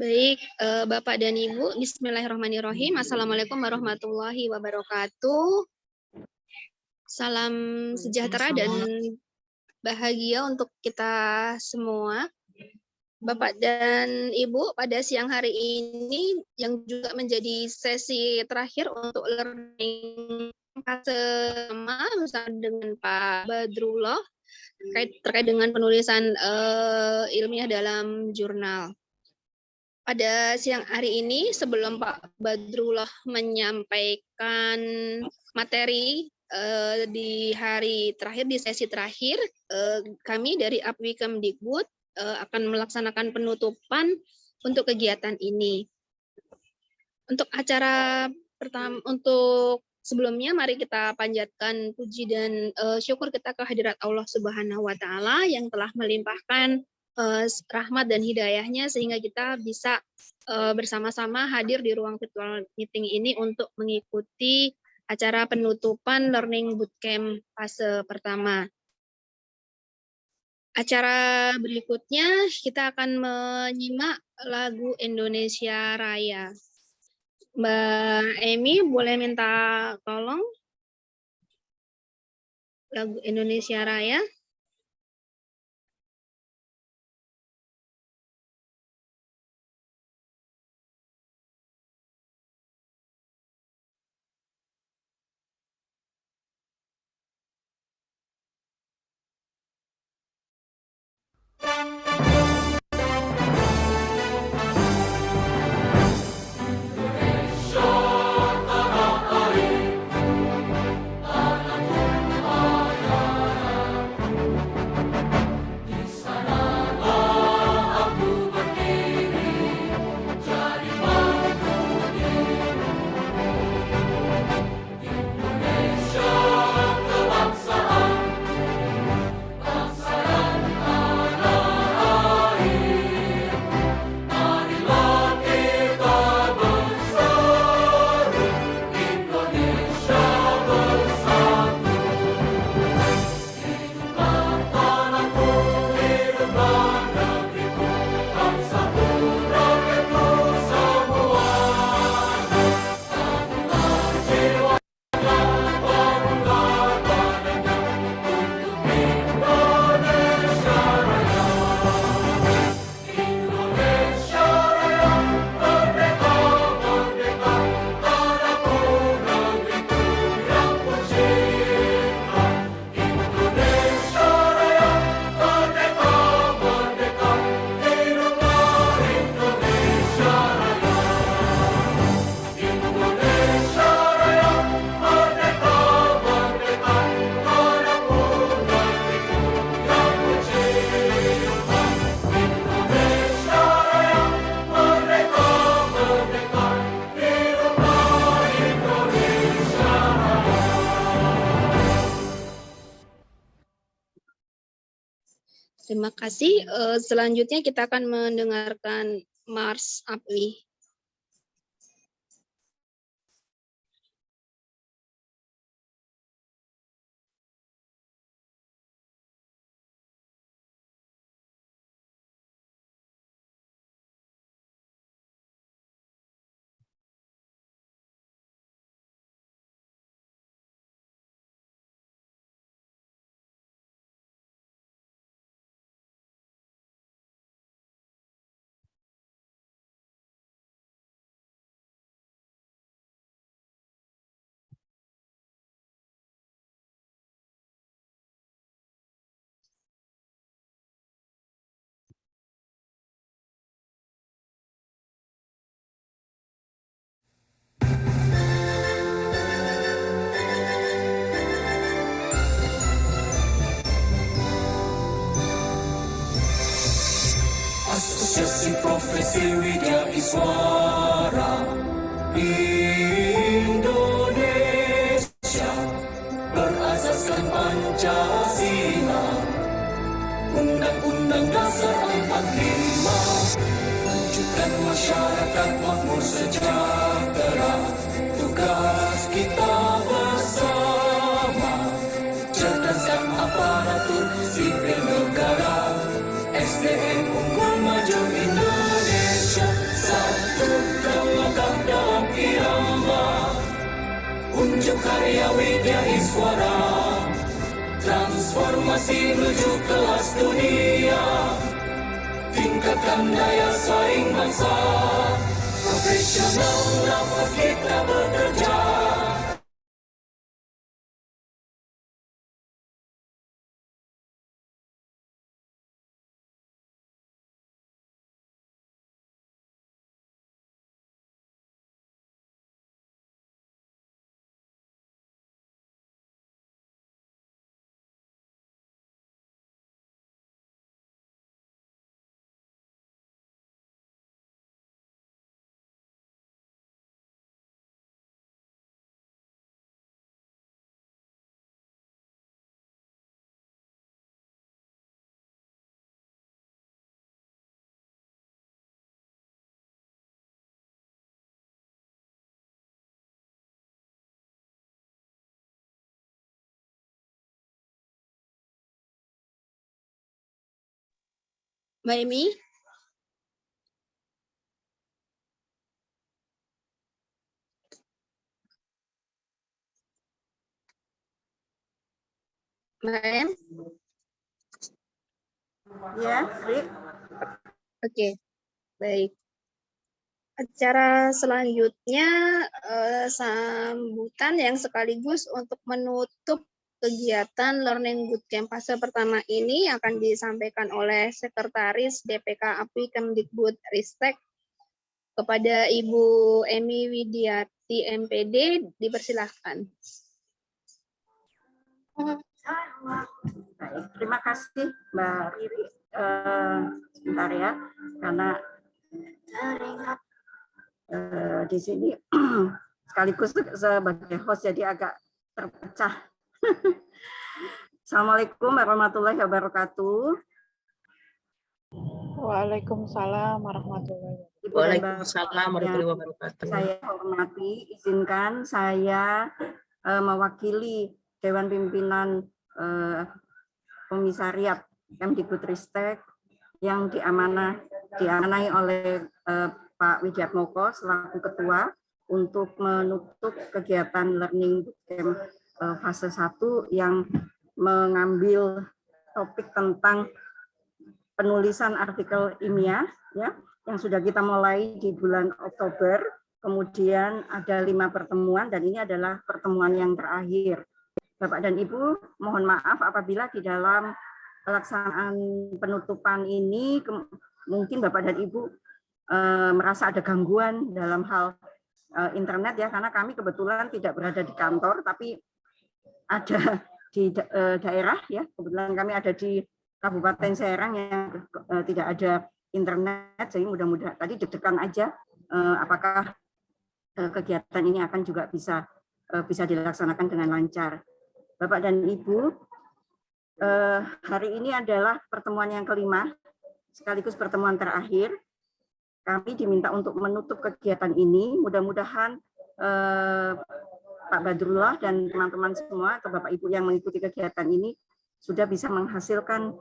Baik, Bapak dan Ibu, bismillahirrahmanirrahim. Assalamualaikum warahmatullahi wabarakatuh. Salam sejahtera dan bahagia untuk kita semua. Bapak dan Ibu, pada siang hari ini yang juga menjadi sesi terakhir untuk learning bersama dengan Pak Badrullah terkait dengan penulisan ilmiah dalam jurnal. Pada siang hari ini, sebelum Pak Badrullah menyampaikan materi di hari terakhir, di sesi terakhir, kami dari APWI Kemdikbud akan melaksanakan penutupan untuk kegiatan ini. Untuk acara pertama, untuk sebelumnya, mari kita panjatkan puji dan syukur kita ke hadirat Allah Subhanahu wa Ta'ala yang telah melimpahkan rahmat dan hidayahnya sehingga kita bisa bersama-sama hadir di ruang virtual meeting ini untuk mengikuti acara penutupan Learning Bootcamp fase pertama. Acara berikutnya kita akan menyimak lagu Indonesia Raya. Mbak Emi boleh minta tolong lagu Indonesia Raya. Terima kasih. Selanjutnya kita akan mendengarkan Mars APWI. Asosiasi Profesi Widya Iswara Indonesia berasaskan Pancasila, Undang-Undang Dasar 45, wujudkan masyarakat makmur sejahtera. Tugas kita bersama, cerdaskan aparatur sipil negara, SDM unggul maju Indonesia. Karya Widya Iswara, transformasi menuju kelas dunia, tingkatkan daya saing bangsa, profesional nafas kita bekerja. Mbak Emi? Mbak Em? Ya, Sri. Oke, baik. Acara selanjutnya sambutan yang sekaligus untuk menutup kegiatan Learning Bootcamp fase pertama ini akan disampaikan oleh Sekretaris DPK API Kemdikbud Ristek kepada Ibu Emi Widiati MPD, dipersilahkan. Baik, terima kasih Mbak Riri. Sebentar ya, karena di sini sekaligus sebagai host jadi agak terpecah. Assalamualaikum warahmatullahi wabarakatuh. Waalaikumsalam warahmatullahi wabarakatuh. Ibu dan Bapak warahmatullahi wabarakatuh. Saya hormati, izinkan saya mewakili Dewan Pimpinan Komisariat Kemdikbudristek yang diamanai oleh Pak Widyatmoko selaku Ketua untuk menutup kegiatan Learning Bootcamp fase 1 yang mengambil topik tentang penulisan artikel ilmiah ya, yang sudah kita mulai di bulan Oktober. Kemudian ada 5 pertemuan dan ini adalah pertemuan yang terakhir. Bapak dan Ibu, mohon maaf apabila di dalam pelaksanaan penutupan ini mungkin Bapak dan Ibu merasa ada gangguan dalam hal internet ya, karena kami kebetulan tidak berada di kantor tapi ada di daerah ya. Kebetulan kami ada di Kabupaten Serang yang tidak ada internet, jadi mudah-mudahan tadi deg-degan aja apakah kegiatan ini akan juga bisa dilaksanakan dengan lancar. Bapak dan Ibu, hari ini adalah pertemuan yang kelima, sekaligus pertemuan terakhir. Kami diminta untuk menutup kegiatan ini. Mudah-mudahan Pak Badrullah dan teman-teman semua atau Bapak Ibu yang mengikuti kegiatan ini sudah bisa menghasilkan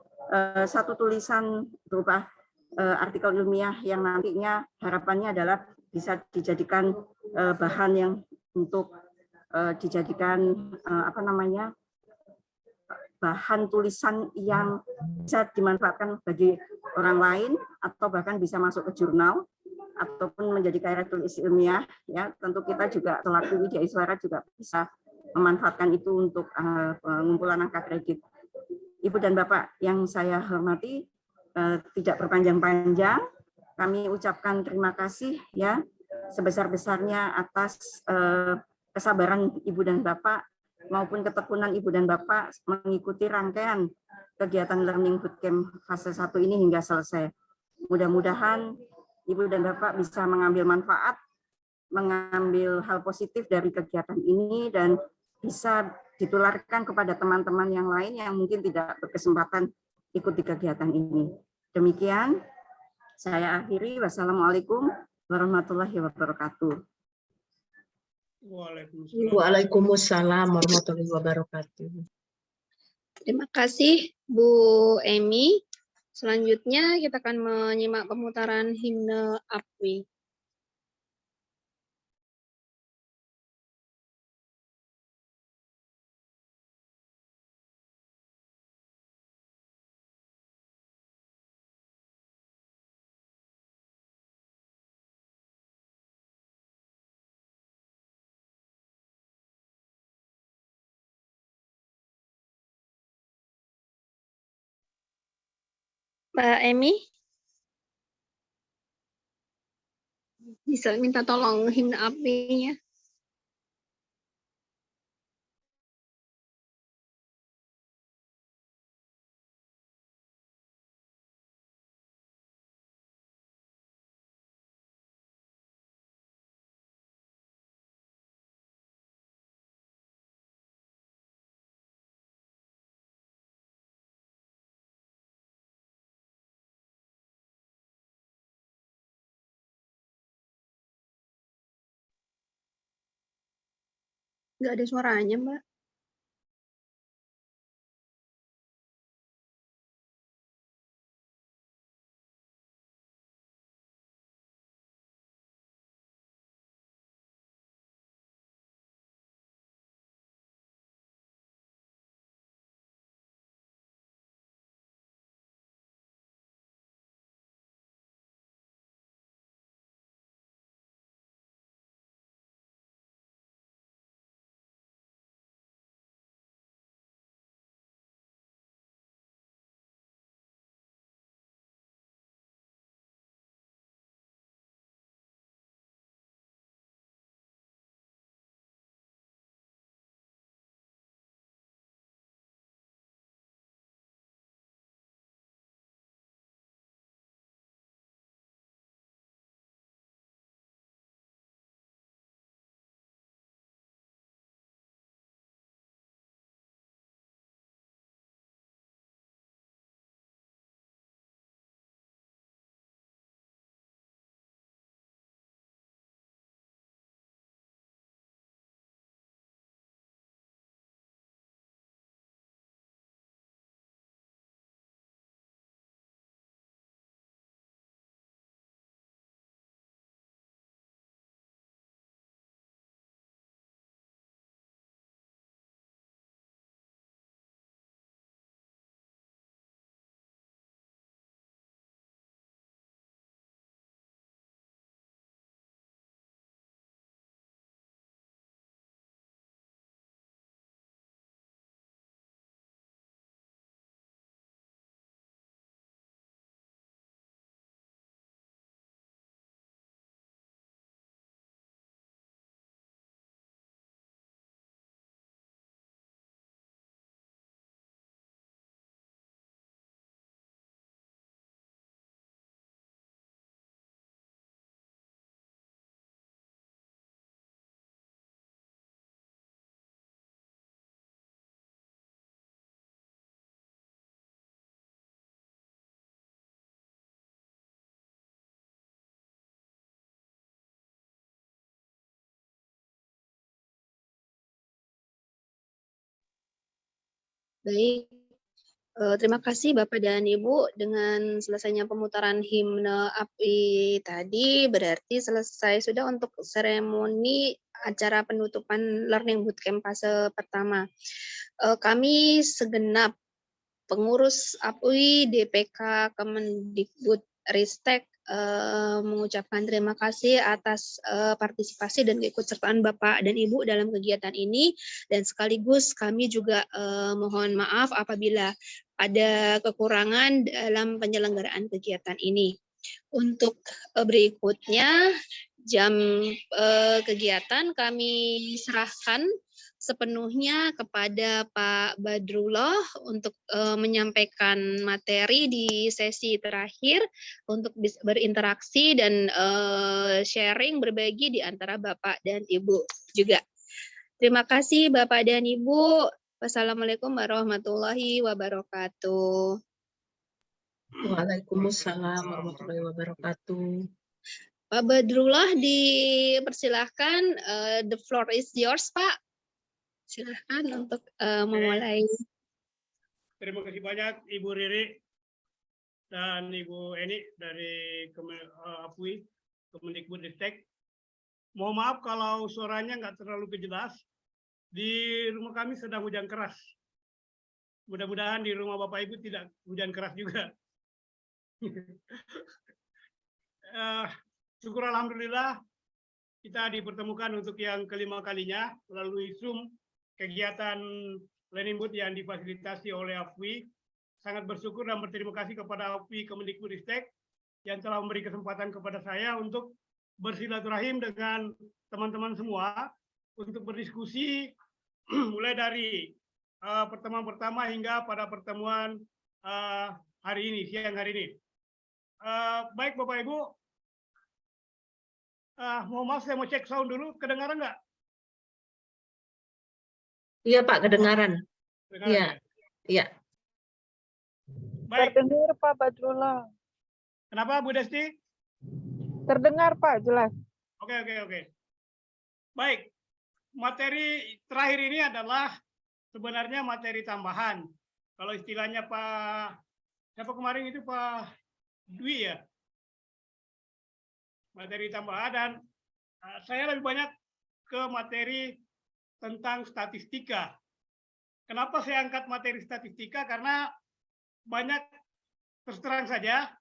satu tulisan berupa artikel ilmiah yang nantinya harapannya adalah bisa dijadikan bahan yang untuk dijadikan bahan tulisan yang bisa dimanfaatkan bagi orang lain atau bahkan bisa masuk ke jurnal ataupun menjadi karya tulis ilmiah ya. Tentu kita juga selaku Widya Iswara juga bisa memanfaatkan itu untuk pengumpulan angka kredit. Ibu dan Bapak yang saya hormati, tidak berpanjang-panjang, kami ucapkan terima kasih ya sebesar-besarnya atas kesabaran Ibu dan Bapak maupun ketekunan Ibu dan Bapak mengikuti rangkaian kegiatan Learning Bootcamp fase 1 ini hingga selesai. Mudah-mudahan Ibu dan Bapak bisa mengambil manfaat, mengambil hal positif dari kegiatan ini dan bisa ditularkan kepada teman-teman yang lain yang mungkin tidak berkesempatan ikut di kegiatan ini. Demikian saya akhiri. Wassalamualaikum warahmatullahi wabarakatuh. Waalaikumsalam warahmatullahi wabarakatuh. Terima kasih Bu Emi. Selanjutnya kita akan menyimak pemutaran himne APWI. Mbak Emi, bisa minta tolong himne API-nya. Nggak ada suaranya, Mbak. Baik, terima kasih Bapak dan Ibu. Dengan selesainya pemutaran himne API tadi, berarti selesai sudah untuk seremoni acara penutupan Learning Bootcamp fase pertama. Kami segenap pengurus API, DPK, Kemendikbud, Ristek, mengucapkan terima kasih atas partisipasi dan keikutsertaan Bapak dan Ibu dalam kegiatan ini, dan sekaligus kami juga mohon maaf apabila ada kekurangan dalam penyelenggaraan kegiatan ini. Untuk berikutnya, jam kegiatan kami serahkan sepenuhnya kepada Pak Badrullah untuk menyampaikan materi di sesi terakhir untuk berinteraksi dan sharing, berbagi di antara Bapak dan Ibu juga. Terima kasih Bapak dan Ibu. Wassalamualaikum warahmatullahi wabarakatuh. Waalaikumsalam warahmatullahi wabarakatuh. Pak Badrullah dipersilahkan, the floor is yours, Pak. Silahkan untuk memulai. Terima kasih banyak Ibu Riri dan Ibu Eni dari APUI, Kemendikbud Ristek. Mohon maaf kalau suaranya nggak terlalu jelas. Di rumah kami sedang hujan keras. Mudah-mudahan di rumah Bapak Ibu tidak hujan keras juga. Syukur alhamdulillah kita dipertemukan untuk yang kelima kalinya melalui Zoom kegiatan Learning Boot yang difasilitasi oleh APUI sangat bersyukur dan berterima kasih kepada API Kemendikbudristek yang telah memberi kesempatan kepada saya untuk bersilaturahim dengan teman-teman semua untuk berdiskusi mulai dari pertemuan pertama hingga pada pertemuan hari ini, siang hari ini. Baik Bapak Ibu, mohon maaf saya mau cek sound dulu, kedengaran nggak? Iya Pak, kedengaran. Kedengaran Iya, ya? iya. Baik, Terdengar Pak Badrullah. kenapa Bu Desti? Terdengar Pak, jelas. Oke. Baik, materi terakhir ini adalah sebenarnya materi tambahan. Kalau istilahnya Pak, siapa kemarin itu Pak Dwi ya? Materi tambahan, dan saya lebih banyak ke materi tentang statistika. Kenapa saya angkat materi statistika? Karena banyak, terus terang saja,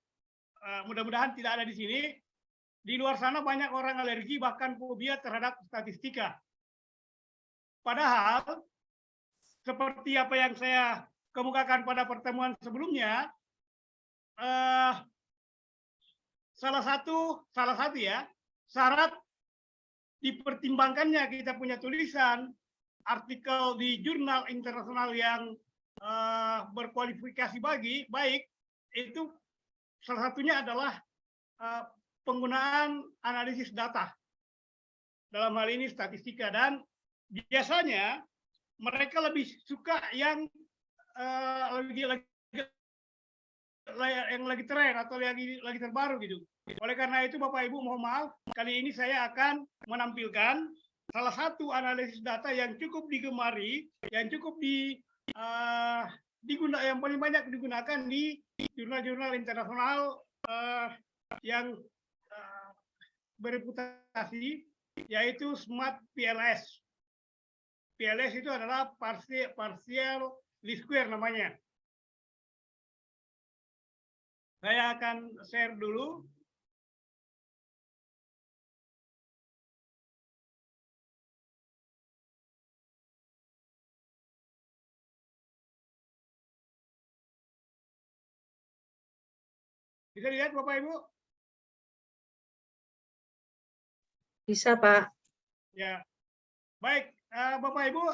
mudah-mudahan tidak ada di sini, di luar sana banyak orang alergi bahkan fobia terhadap statistika. Padahal seperti apa yang saya kemukakan pada pertemuan sebelumnya, salah satu ya syarat dipertimbangkannya kita punya tulisan artikel di jurnal internasional yang berkualifikasi baik itu salah satunya adalah penggunaan analisis data, dalam hal ini statistika, dan biasanya mereka lebih suka yang lagi tren atau lagi terbaru gitu. Oleh karena itu Bapak Ibu mohon maaf, kali ini saya akan menampilkan salah satu analisis data yang cukup digemari, yang cukup yang paling banyak digunakan di jurnal-jurnal internasional yang bereputasi, yaitu SMART PLS. PLS itu adalah partial least square namanya. Saya akan share dulu. Bisa dilihat Bapak Ibu? Bisa Pak. Ya, baik Bapak Ibu,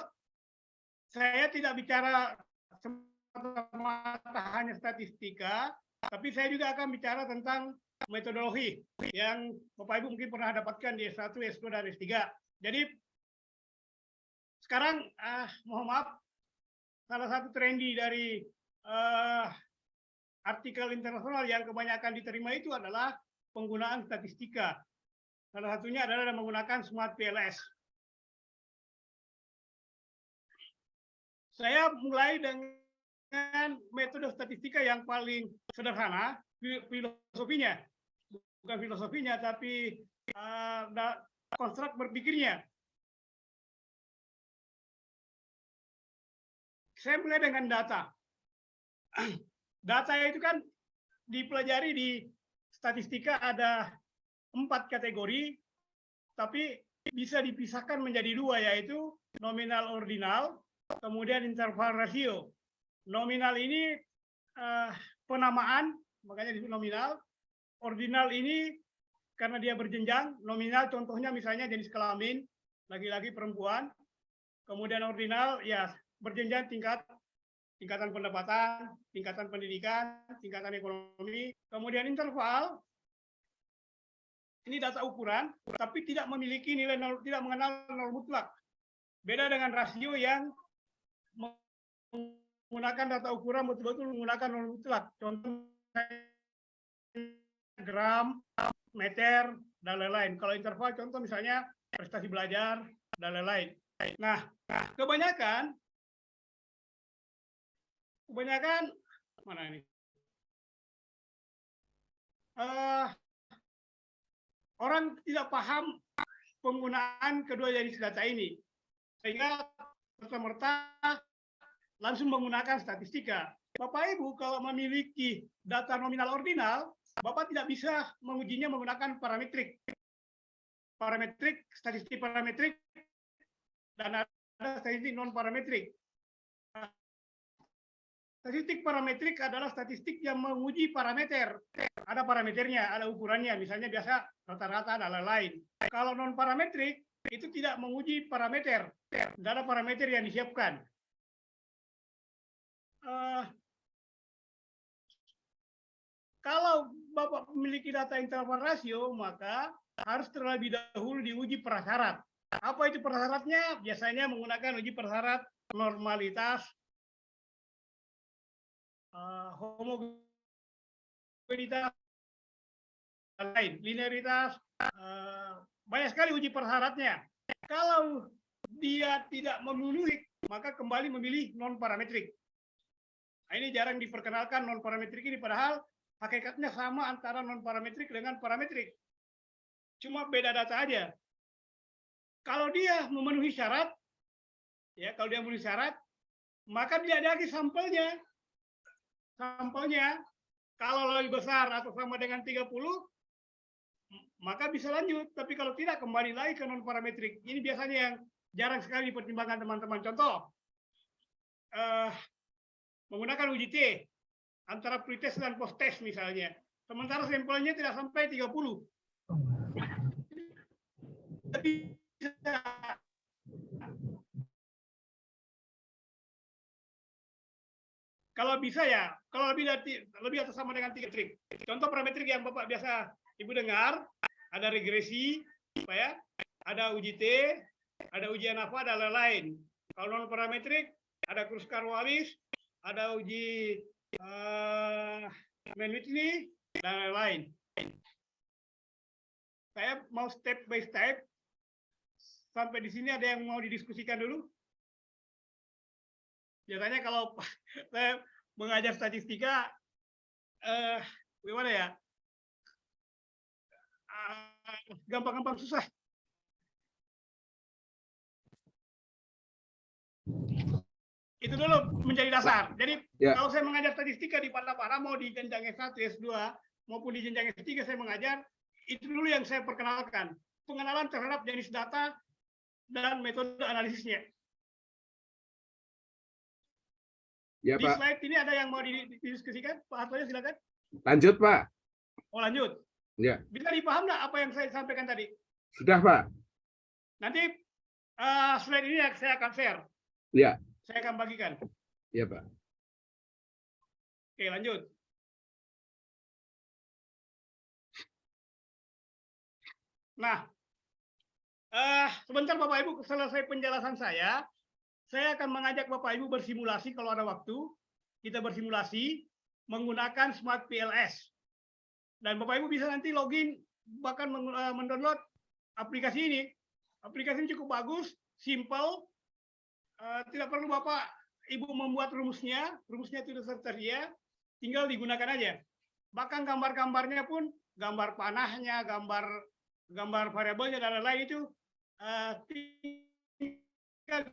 saya tidak bicara semata-mata hanya statistika, tapi saya juga akan bicara tentang metodologi yang Bapak Ibu mungkin pernah dapatkan di S1, S2, dan S3. Jadi sekarang mohon maaf, salah satu trendy dari artikel internasional yang kebanyakan diterima itu adalah penggunaan statistika. Salah satunya adalah menggunakan SMART PLS. Saya mulai dengan metode statistika yang paling sederhana, filosofinya. Bukan filosofinya, tapi konstruk berpikirnya. Saya mulai dengan data. Data itu kan dipelajari di statistika ada 4 kategori, tapi bisa dipisahkan menjadi 2, yaitu nominal ordinal, kemudian interval rasio. Nominal ini penamaan, makanya disebut nominal. Ordinal ini karena dia berjenjang. Nominal contohnya misalnya jenis kelamin, laki-laki perempuan. Kemudian ordinal ya berjenjang tingkatan pendapatan, tingkatan pendidikan, tingkatan ekonomi. Kemudian interval, ini data ukuran, tapi tidak memiliki nilai nol, tidak mengenal nol mutlak. Beda dengan rasio yang menggunakan data ukuran betul-betul menggunakan nol mutlak. Contoh gram, meter, dan lain-lain. Kalau interval contoh misalnya prestasi belajar, dan lain-lain. Nah, kebanyakan mana ini? Orang tidak paham penggunaan kedua jenis data ini, sehingga serta-merta langsung menggunakan statistika. Bapak Ibu kalau memiliki data nominal ordinal, Bapak tidak bisa mengujinya menggunakan parametrik. Statistik parametrik, dan ada statistik non parametrik. Statistik parametrik adalah statistik yang menguji parameter. Ada parameternya, ada ukurannya, misalnya biasa rata-rata dan lain-lain. Kalau non parametrik itu tidak menguji parameter, tidak ada parameter yang disiapkan. Kalau Bapak memiliki data interval rasio, maka harus terlebih dahulu diuji prasyarat. Apa itu prasyaratnya? Biasanya menggunakan uji prasyarat normalitas, homogenitas, lain, linearitas, banyak sekali uji persyaratnya. Kalau dia tidak memenuhi, maka kembali memilih non parametrik. Nah, ini jarang diperkenalkan non parametrik ini, padahal hakikatnya sama antara non parametrik dengan parametrik. Cuma beda data aja. Kalau dia memenuhi syarat, ya kalau dia memenuhi syarat, maka dia ada lagi sampelnya. Sampelnya kalau lebih besar atau sama dengan 30, maka bisa lanjut. Tapi kalau tidak, kembali lagi ke non parametrik. Ini biasanya yang jarang sekali dipertimbangkan teman-teman. Contoh, menggunakan uji T antara pretest dan post-test misalnya. Sementara sampelnya tidak sampai 30. Tapi kalau bisa ya, kalau lebih atau sama dengan 3 trik. Contoh parametrik yang Bapak biasa Ibu dengar, ada regresi, ya, ada uji T, ada uji ANAVA, dan lain-lain. Kalau non parametrik, ada Kruskal-Wallis, ada uji Mann-Whitney, dan lain-lain. Saya mau step by step. Sampai di sini ada yang mau didiskusikan dulu? Biasanya kalau saya mengajar statistika, gimana ya? Gampang-gampang susah. Itu dulu menjadi dasar. Jadi kalau saya mengajar statistika di Padapara, mau di jenjang S1, S2, maupun di jenjang S3 saya mengajar, itu dulu yang saya perkenalkan. Pengenalan terhadap jenis data dan metode analisisnya. Ya, di Pak. slide ini ada yang mau didiskusikan? Pak Hartoyo, silakan. Lanjut, Pak. Oh, lanjut. Ya. Bisa dipaham nggak apa yang saya sampaikan tadi? Sudah, Pak. Nanti slide ini saya akan share. Ya. Saya akan bagikan. Ya, Pak. Oke, lanjut. Nah, sebentar Bapak Ibu, selesai penjelasan saya akan mengajak Bapak Ibu bersimulasi kalau ada waktu. Kita bersimulasi menggunakan Smart PLS. Dan Bapak Ibu bisa nanti login, bahkan mendownload aplikasi ini. Aplikasi ini cukup bagus, simple, tidak perlu Bapak Ibu membuat rumusnya itu sudah tersedia, tinggal digunakan aja. Bahkan gambar-gambarnya pun, gambar panahnya, gambar variabelnya dan lain-lain itu tinggal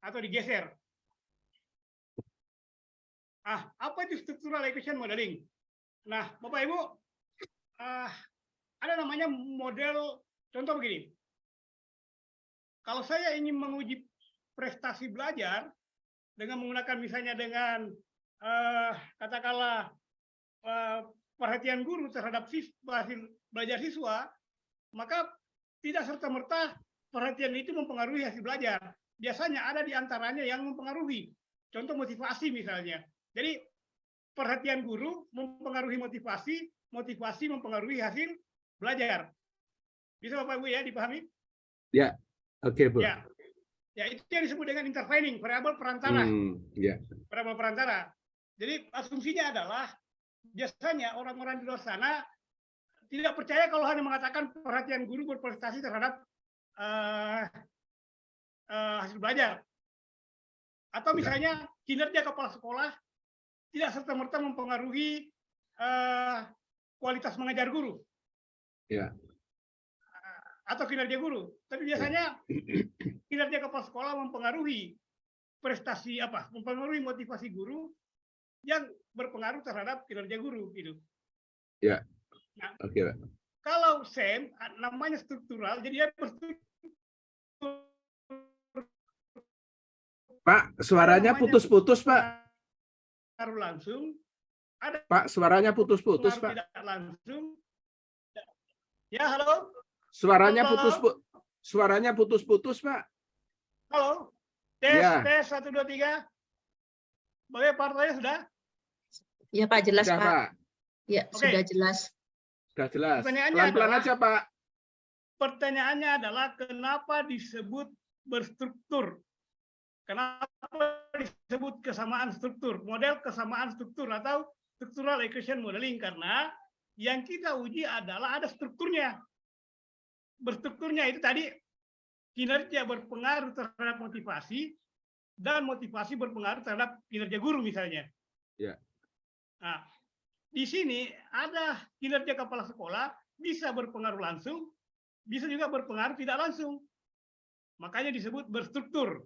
atau digeser. Apa itu structural equation modeling? Nah, Bapak Ibu, ada namanya model, contoh begini. Kalau saya ingin menguji prestasi belajar dengan menggunakan misalnya dengan katakanlah perhatian guru terhadap hasil belajar siswa, maka tidak serta-merta perhatian itu mempengaruhi hasil belajar. Biasanya ada di antaranya yang mempengaruhi. Contoh motivasi misalnya. Jadi perhatian guru mempengaruhi motivasi, motivasi mempengaruhi hasil belajar. Bisa Bapak Ibu ya dipahami? Ya, oke Bu. Ya, itu yang disebut dengan intervening, variabel perantara. Ya. Variabel perantara. Jadi asumsinya adalah biasanya orang-orang di luar sana tidak percaya kalau hanya mengatakan perhatian guru berprestasi terhadap hasil belajar. Atau misalnya kinerja kepala sekolah tidak serta-merta mempengaruhi kualitas mengajar guru. Ya. Atau kinerja guru. Tapi biasanya kinerja kepala sekolah mempengaruhi prestasi mempengaruhi motivasi guru yang berpengaruh terhadap kinerja guru gitu. Ya. Nah, oke, Pak. Kalau SEM namanya struktural, jadi dia Pak, suaranya putus-putus, Pak. berpengaruh langsung, ada Pak, suaranya putus-putus, pengaruh Pak. tidak langsung. Ya, halo. Suaranya Halo. suaranya putus-putus, Pak. Halo. Tes, Ya. tes 1 2 3. Bagaimana partainya sudah? Ya Pak, jelas Sudah, Pak. Pak. Ya, Oke. sudah jelas. Sudah jelas. Pertanyaannya Pelan-pelan adalah- aja, Pak. Pertanyaannya adalah kenapa disebut berstruktur? Kenapa disebut kesamaan struktur? Model kesamaan struktur atau structural equation modeling, karena yang kita uji adalah ada strukturnya. Berstrukturnya itu tadi kinerja berpengaruh terhadap motivasi dan motivasi berpengaruh terhadap kinerja guru misalnya. Ya. Nah, di sini ada kinerja kepala sekolah bisa berpengaruh langsung, bisa juga berpengaruh tidak langsung. Makanya disebut berstruktur.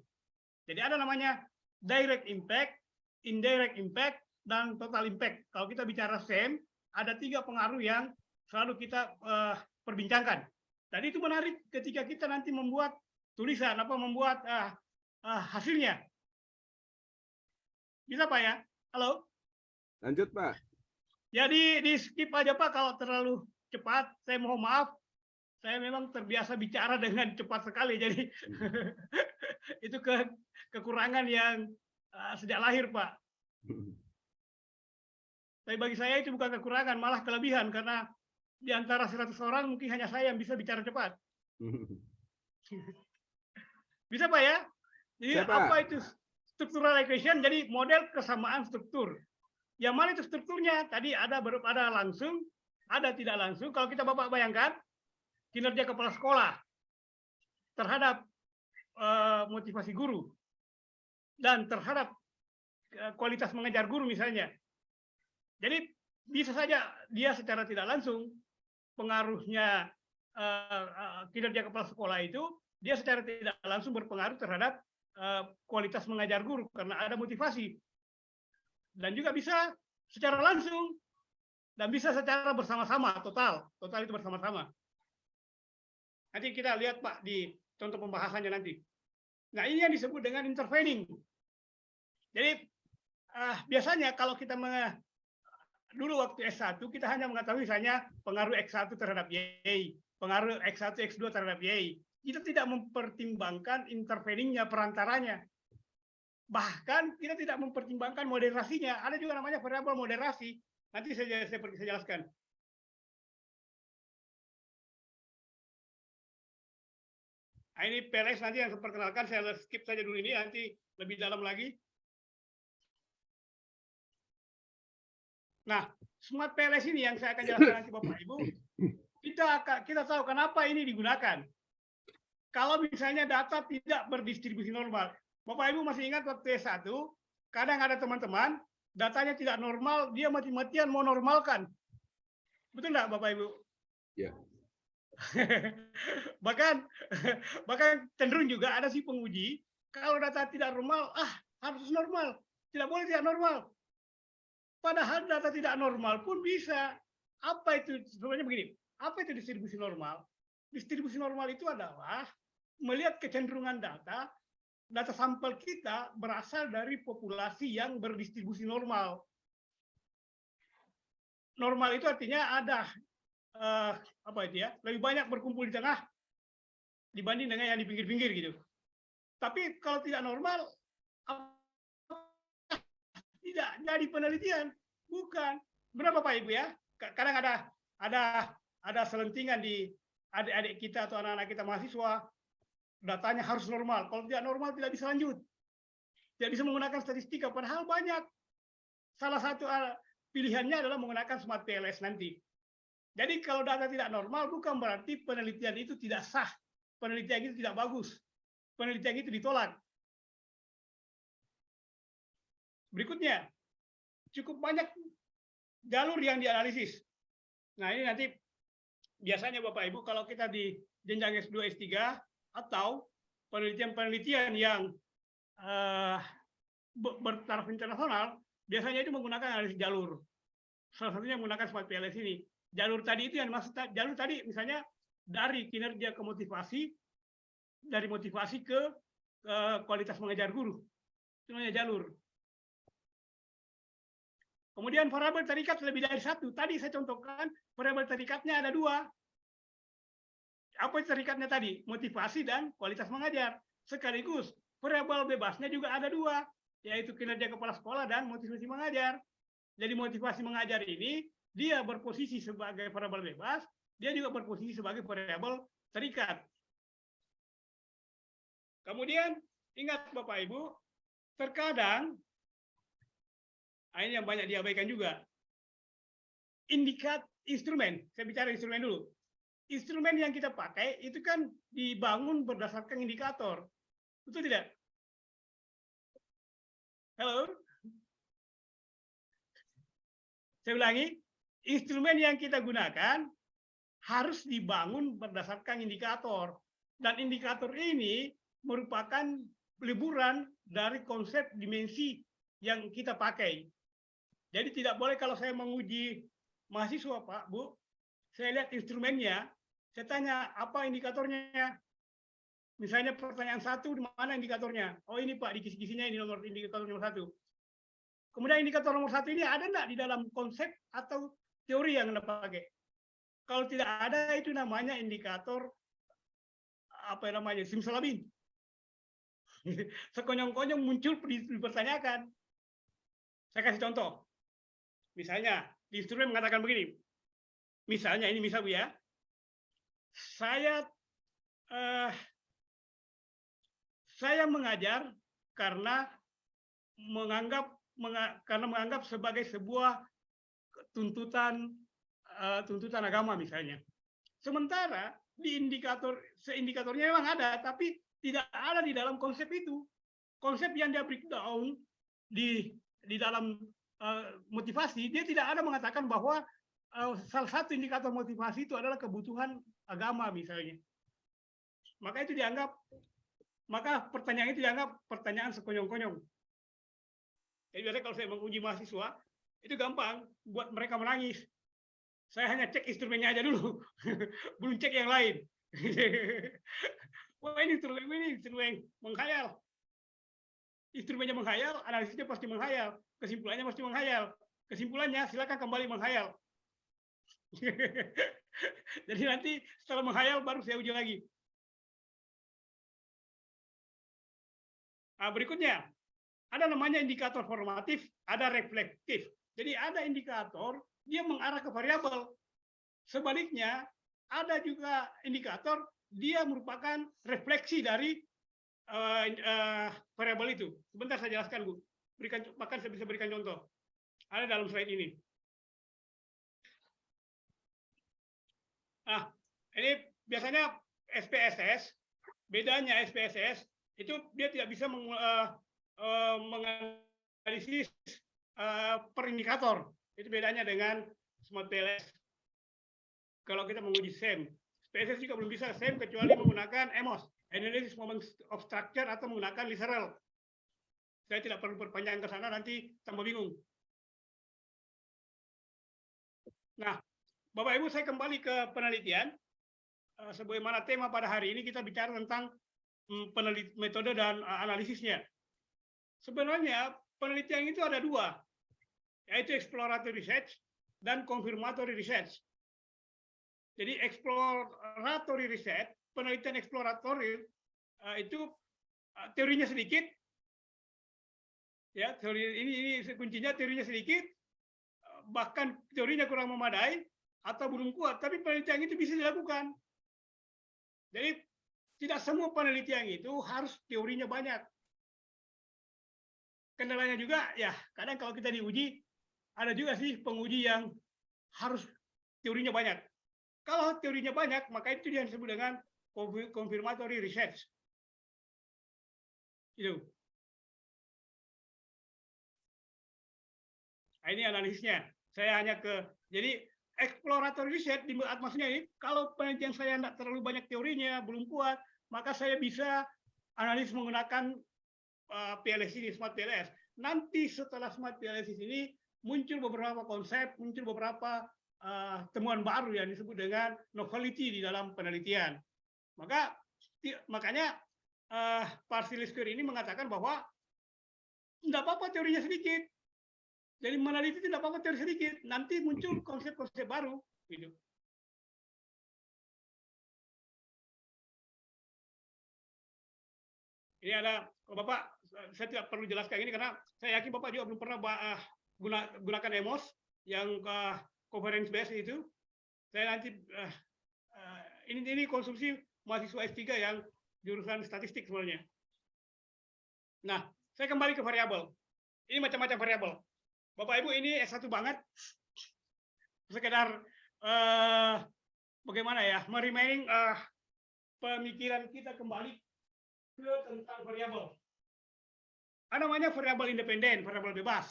Jadi ada namanya direct impact, indirect impact, dan total impact. Kalau kita bicara SEM, ada 3 pengaruh yang selalu kita perbincangkan. Tadi itu menarik ketika kita nanti membuat tulisan, membuat hasilnya. Bisa Pak ya? Halo? Lanjut, Pak. Jadi di skip aja Pak kalau terlalu cepat. Saya mohon maaf. Saya memang terbiasa bicara dengan cepat sekali. Jadi itu kekurangan yang sejak lahir Pak. Tapi bagi saya itu bukan kekurangan, malah kelebihan. Karena di antara 100 orang mungkin hanya saya yang bisa bicara cepat. Bisa Pak ya? Jadi Bisa, Pak. apa itu structural equation? Jadi model kesamaan struktur. Yang mana itu strukturnya? Tadi ada langsung, ada tidak langsung. Kalau kita Bapak bayangkan, kinerja kepala sekolah terhadap motivasi guru dan terhadap kualitas mengajar guru misalnya. Jadi bisa saja dia secara tidak langsung pengaruhnya kinerja kepala sekolah itu dia secara tidak langsung berpengaruh terhadap kualitas mengajar guru karena ada motivasi. Dan juga bisa secara langsung dan bisa secara bersama-sama, total itu bersama-sama. Nanti kita lihat Pak di contoh pembahasannya nanti. Nah ini yang disebut dengan intervening. Jadi biasanya kalau kita dulu waktu S1 kita hanya mengetahui misalnya pengaruh X1 terhadap Y, pengaruh X1, X2 terhadap Y. Kita tidak mempertimbangkan interveningnya, perantaranya. Bahkan kita tidak mempertimbangkan moderasinya. Ada juga namanya variabel moderasi. Nanti saya jelaskan. Nah, ini PLS nanti yang saya perkenalkan, saya skip saja dulu ini, nanti lebih dalam lagi. Nah, Smart PLS ini yang saya akan jelaskan nanti Bapak Ibu. Kita tahu kenapa ini digunakan. Kalau misalnya data tidak berdistribusi normal. Bapak Ibu masih ingat waktu S1, kadang ada teman-teman, datanya tidak normal, dia mati-matian mau normalkan. Betul enggak Bapak Ibu? Ya. bahkan cenderung juga ada si penguji, kalau data tidak normal, harus normal. Tidak boleh tidak normal. Padahal data tidak normal pun bisa. Apa itu? Sebenarnya begini, apa itu distribusi normal? Distribusi normal itu adalah melihat kecenderungan data sampel kita berasal dari populasi yang berdistribusi normal. Normal itu artinya ada lebih banyak berkumpul di tengah dibanding dengan yang di pinggir-pinggir gitu. Tapi kalau tidak normal, tidak jadi penelitian, bukan. Benar Bapak Ibu ya? Kadang ada selentingan di adik-adik kita atau anak-anak kita mahasiswa, datanya harus normal. Kalau tidak normal tidak bisa lanjut. Tidak bisa menggunakan statistika, padahal banyak. Salah satu pilihannya adalah menggunakan Smart PLS nanti. Jadi kalau data tidak normal bukan berarti penelitian itu tidak sah. Penelitian itu tidak bagus. Penelitian itu ditolak. Berikutnya, cukup banyak jalur yang dianalisis. Nah ini nanti biasanya Bapak Ibu kalau kita di jenjang S2, S3 atau penelitian-penelitian yang bertaraf internasional, biasanya itu menggunakan analisis jalur. Salah satunya menggunakan Smart PLS ini. Jalur tadi itu yang dimaksud, jalur tadi misalnya dari kinerja ke motivasi, dari motivasi ke kualitas mengajar guru. Itu namanya jalur. Kemudian variabel terikat lebih dari satu. Tadi saya contohkan variabel terikatnya ada 2. Apa terikatnya tadi? Motivasi dan kualitas mengajar. Sekaligus variabel bebasnya juga ada 2, yaitu kinerja kepala sekolah dan motivasi mengajar. Jadi motivasi mengajar ini dia berposisi sebagai variabel bebas, dia juga berposisi sebagai variabel terikat. Kemudian ingat Bapak Ibu, terkadang ini yang banyak diabaikan juga. Instrumen, saya bicara instrumen dulu. Instrumen yang kita pakai itu kan dibangun berdasarkan indikator. Betul tidak? Halo? Saya ulangi, instrumen yang kita gunakan harus dibangun berdasarkan indikator. Dan indikator ini merupakan liburan dari konsep dimensi yang kita pakai. Jadi tidak boleh kalau saya menguji mahasiswa, Pak, Bu, saya lihat instrumennya, saya tanya apa indikatornya. Misalnya pertanyaan 1, di mana indikatornya? Oh ini Pak, di kisi-kisinya ini nomor indikator nomor 1. Kemudian indikator nomor 1 ini ada enggak di dalam konsep atau teori yang Anda pakai? Kalau tidak ada, itu namanya indikator apa namanya, simsalabim. Sekonyong-konyong muncul dipertanyakan. Saya kasih contoh. Misalnya, di instrumen mengatakan begini. Misalnya, ini misal Bu ya. Saya mengajar karena menganggap sebagai sebuah tuntutan agama misalnya. Sementara di indikatornya memang ada, tapi tidak ada di dalam konsep itu. Konsep yang dia breakdown di dalam motivasi, dia tidak ada mengatakan bahwa salah satu indikator motivasi itu adalah kebutuhan agama misalnya. Maka pertanyaan itu dianggap pertanyaan sekonyong-konyong. Jadi biasanya kalau saya menguji mahasiswa, itu gampang buat mereka menangis. Saya hanya cek instrumennya aja dulu, belum cek yang lain. Wah ini instrumen menghayal. Instrumennya menghayal, analisisnya pasti menghayal, kesimpulannya pasti menghayal. Kesimpulannya silakan kembali menghayal. Jadi nanti setelah menghayal baru saya uji lagi. Nah, berikutnya, ada namanya indikator formatif, ada reflektif. Jadi ada indikator, dia mengarah ke variabel. Sebaliknya, ada juga indikator, dia merupakan refleksi dari variabel itu. Sebentar saya jelaskan, Bu. Bahkan saya bisa berikan contoh. Ada dalam slide ini. Nah, ini biasanya SPSS, bedanya SPSS, itu dia tidak bisa menganalisis per indikator. Itu bedanya dengan Smart PLS. Kalau kita menguji SEM, SPSS juga belum bisa SEM kecuali menggunakan EMOS, Analysis Moment of Structure, atau menggunakan Liserel. Saya tidak perlu berpanjang ke sana, nanti tambah bingung. Nah, Bapak Ibu, saya kembali ke penelitian. Sebagaimana tema pada hari ini kita bicara tentang metode dan analisisnya. Sebenarnya penelitian itu ada 2, yaitu exploratory research dan confirmatory research. Jadi exploratory research, penelitian eksploratory itu teorinya sedikit, ya teori ini kuncinya, teorinya sedikit, bahkan teorinya kurang memadai atau belum kuat, tapi penelitian itu bisa dilakukan. Jadi tidak semua penelitian itu harus teorinya banyak. Kendalanya juga, ya kadang kalau kita diuji, ada juga sih penguji yang harus teorinya banyak. Kalau teorinya banyak, maka itu yang disebut dengan confirmatory research. Itu. Nah, ini analisisnya. Saya hanya jadi exploratory research, maksudnya ini, kalau penelitian saya tidak terlalu banyak teorinya, belum kuat, maka saya bisa analis menggunakan PLS ini, Smart PLS. Nanti setelah Smart PLS ini muncul beberapa konsep, muncul beberapa temuan baru yang disebut dengan novelty di dalam penelitian. Makanya Parsilles Square ini mengatakan bahwa tidak apa-apa teorinya sedikit. Jadi meneliti tidak apa-apa teori sedikit, nanti muncul konsep-konsep baru. Gitu. Ini ada, Bapak, saya tidak perlu jelaskan ini karena saya yakin Bapak juga belum pernah gunakan EMOS yang conference base itu. Saya nanti ini konsumsi mahasiswa S3 yang jurusan statistik sebenarnya. Nah, saya kembali ke variabel. Ini macam-macam variabel. Bapak Ibu ini S1 banget. Sekedar bagaimana ya, meremaining pemikiran kita kembali ke tentang variabel. Ada namanya variabel independen, variabel bebas,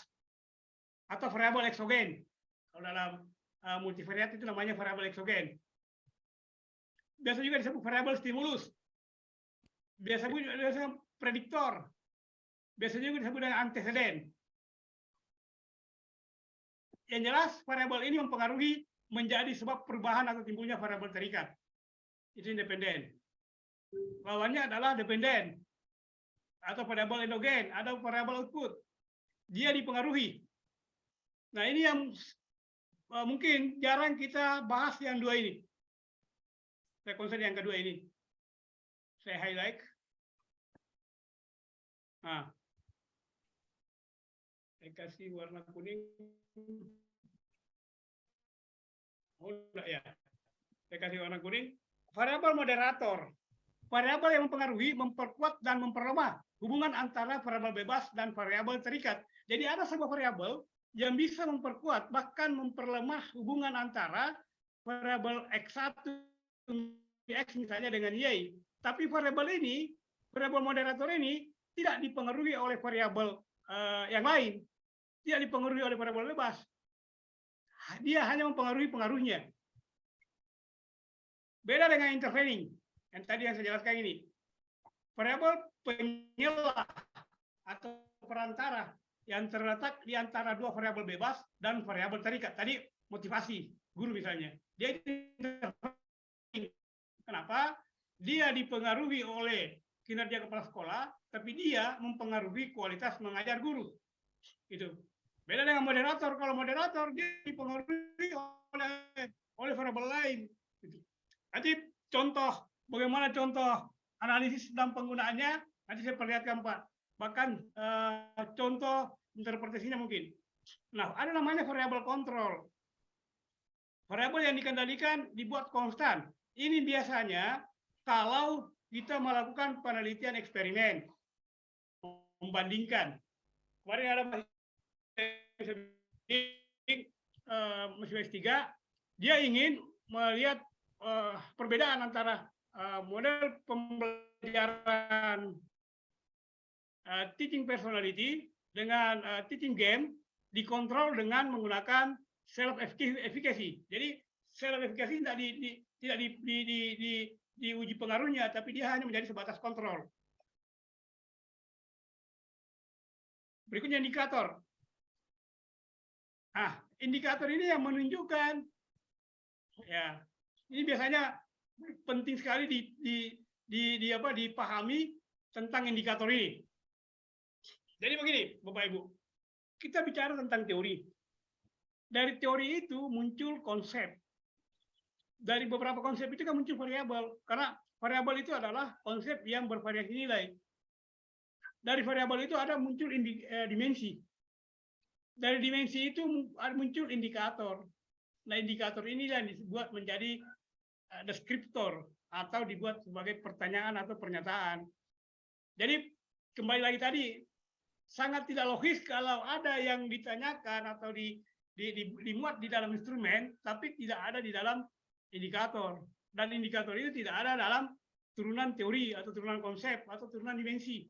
atau variabel eksogen. Kalau dalam multivariat itu namanya variabel eksogen. Biasa juga disebut variabel stimulus. Biasa juga disebut prediktor. Biasanya juga disebut dengan anteseden. Yang jelas variabel ini mempengaruhi menjadi sebab perubahan atau timbulnya variabel terikat. Itu independen. Lawannya adalah dependen atau variabel endogen, ada variabel output. Dia dipengaruhi. Nah, ini yang mungkin jarang kita bahas yang dua ini. Saya concern yang kedua ini. Saya highlight. Nah, saya kasih warna kuning. Oh, enggak ya. Saya kasih warna kuning. Variabel moderator. Variabel yang mempengaruhi, memperkuat, dan memperlemah hubungan antara variabel bebas dan variabel terikat. Jadi ada sebuah variabel yang bisa memperkuat, bahkan memperlemah hubungan antara variabel X1, X misalnya dengan Y. Tapi variabel ini, variabel moderator ini, tidak dipengaruhi oleh variabel yang lain. Tidak dipengaruhi oleh variabel bebas. Dia hanya mempengaruhi pengaruhnya. Beda dengan intervening. Yang tadi yang saya jelaskan ini, variabel penyelah atau perantara yang terletak di antara dua variabel bebas dan variabel terikat. Tadi motivasi guru misalnya, dia kenapa? Dia dipengaruhi oleh kinerja kepala sekolah, tapi dia mempengaruhi kualitas mengajar guru. Itu beda dengan moderator. Kalau moderator dia dipengaruhi oleh variabel lain. Nanti contoh. Bagaimana contoh analisis dan penggunaannya, nanti saya perlihatkan Pak. Bahkan contoh interpretasinya mungkin. Nah, ada namanya variabel kontrol. Variabel yang dikendalikan dibuat konstan. Ini biasanya kalau kita melakukan penelitian eksperimen, membandingkan. Kemarin ada mahasiswa S3, dia ingin melihat perbedaan antara model pembelajaran teaching personality dengan teaching game dikontrol dengan menggunakan self efficacy. Jadi self efficacy tidak diuji pengaruhnya, tapi dia hanya menjadi sebatas kontrol. Berikutnya indikator. Nah, indikator ini yang menunjukkan, ya, ini biasanya penting sekali dipahami tentang indikator ini. Jadi begini, Bapak Ibu, kita bicara tentang teori. Dari teori itu muncul konsep. Dari beberapa konsep itu kan muncul variabel, karena variabel itu adalah konsep yang bervariasi nilai. Dari variabel itu ada muncul dimensi. Dari dimensi itu muncul indikator. Nah, indikator ini yang dibuat menjadi deskriptor atau dibuat sebagai pertanyaan atau pernyataan. Jadi kembali lagi tadi, sangat tidak logis kalau ada yang ditanyakan atau dimuat di dalam instrumen, tapi tidak ada di dalam indikator. Dan indikator itu tidak ada dalam turunan teori atau turunan konsep atau turunan dimensi.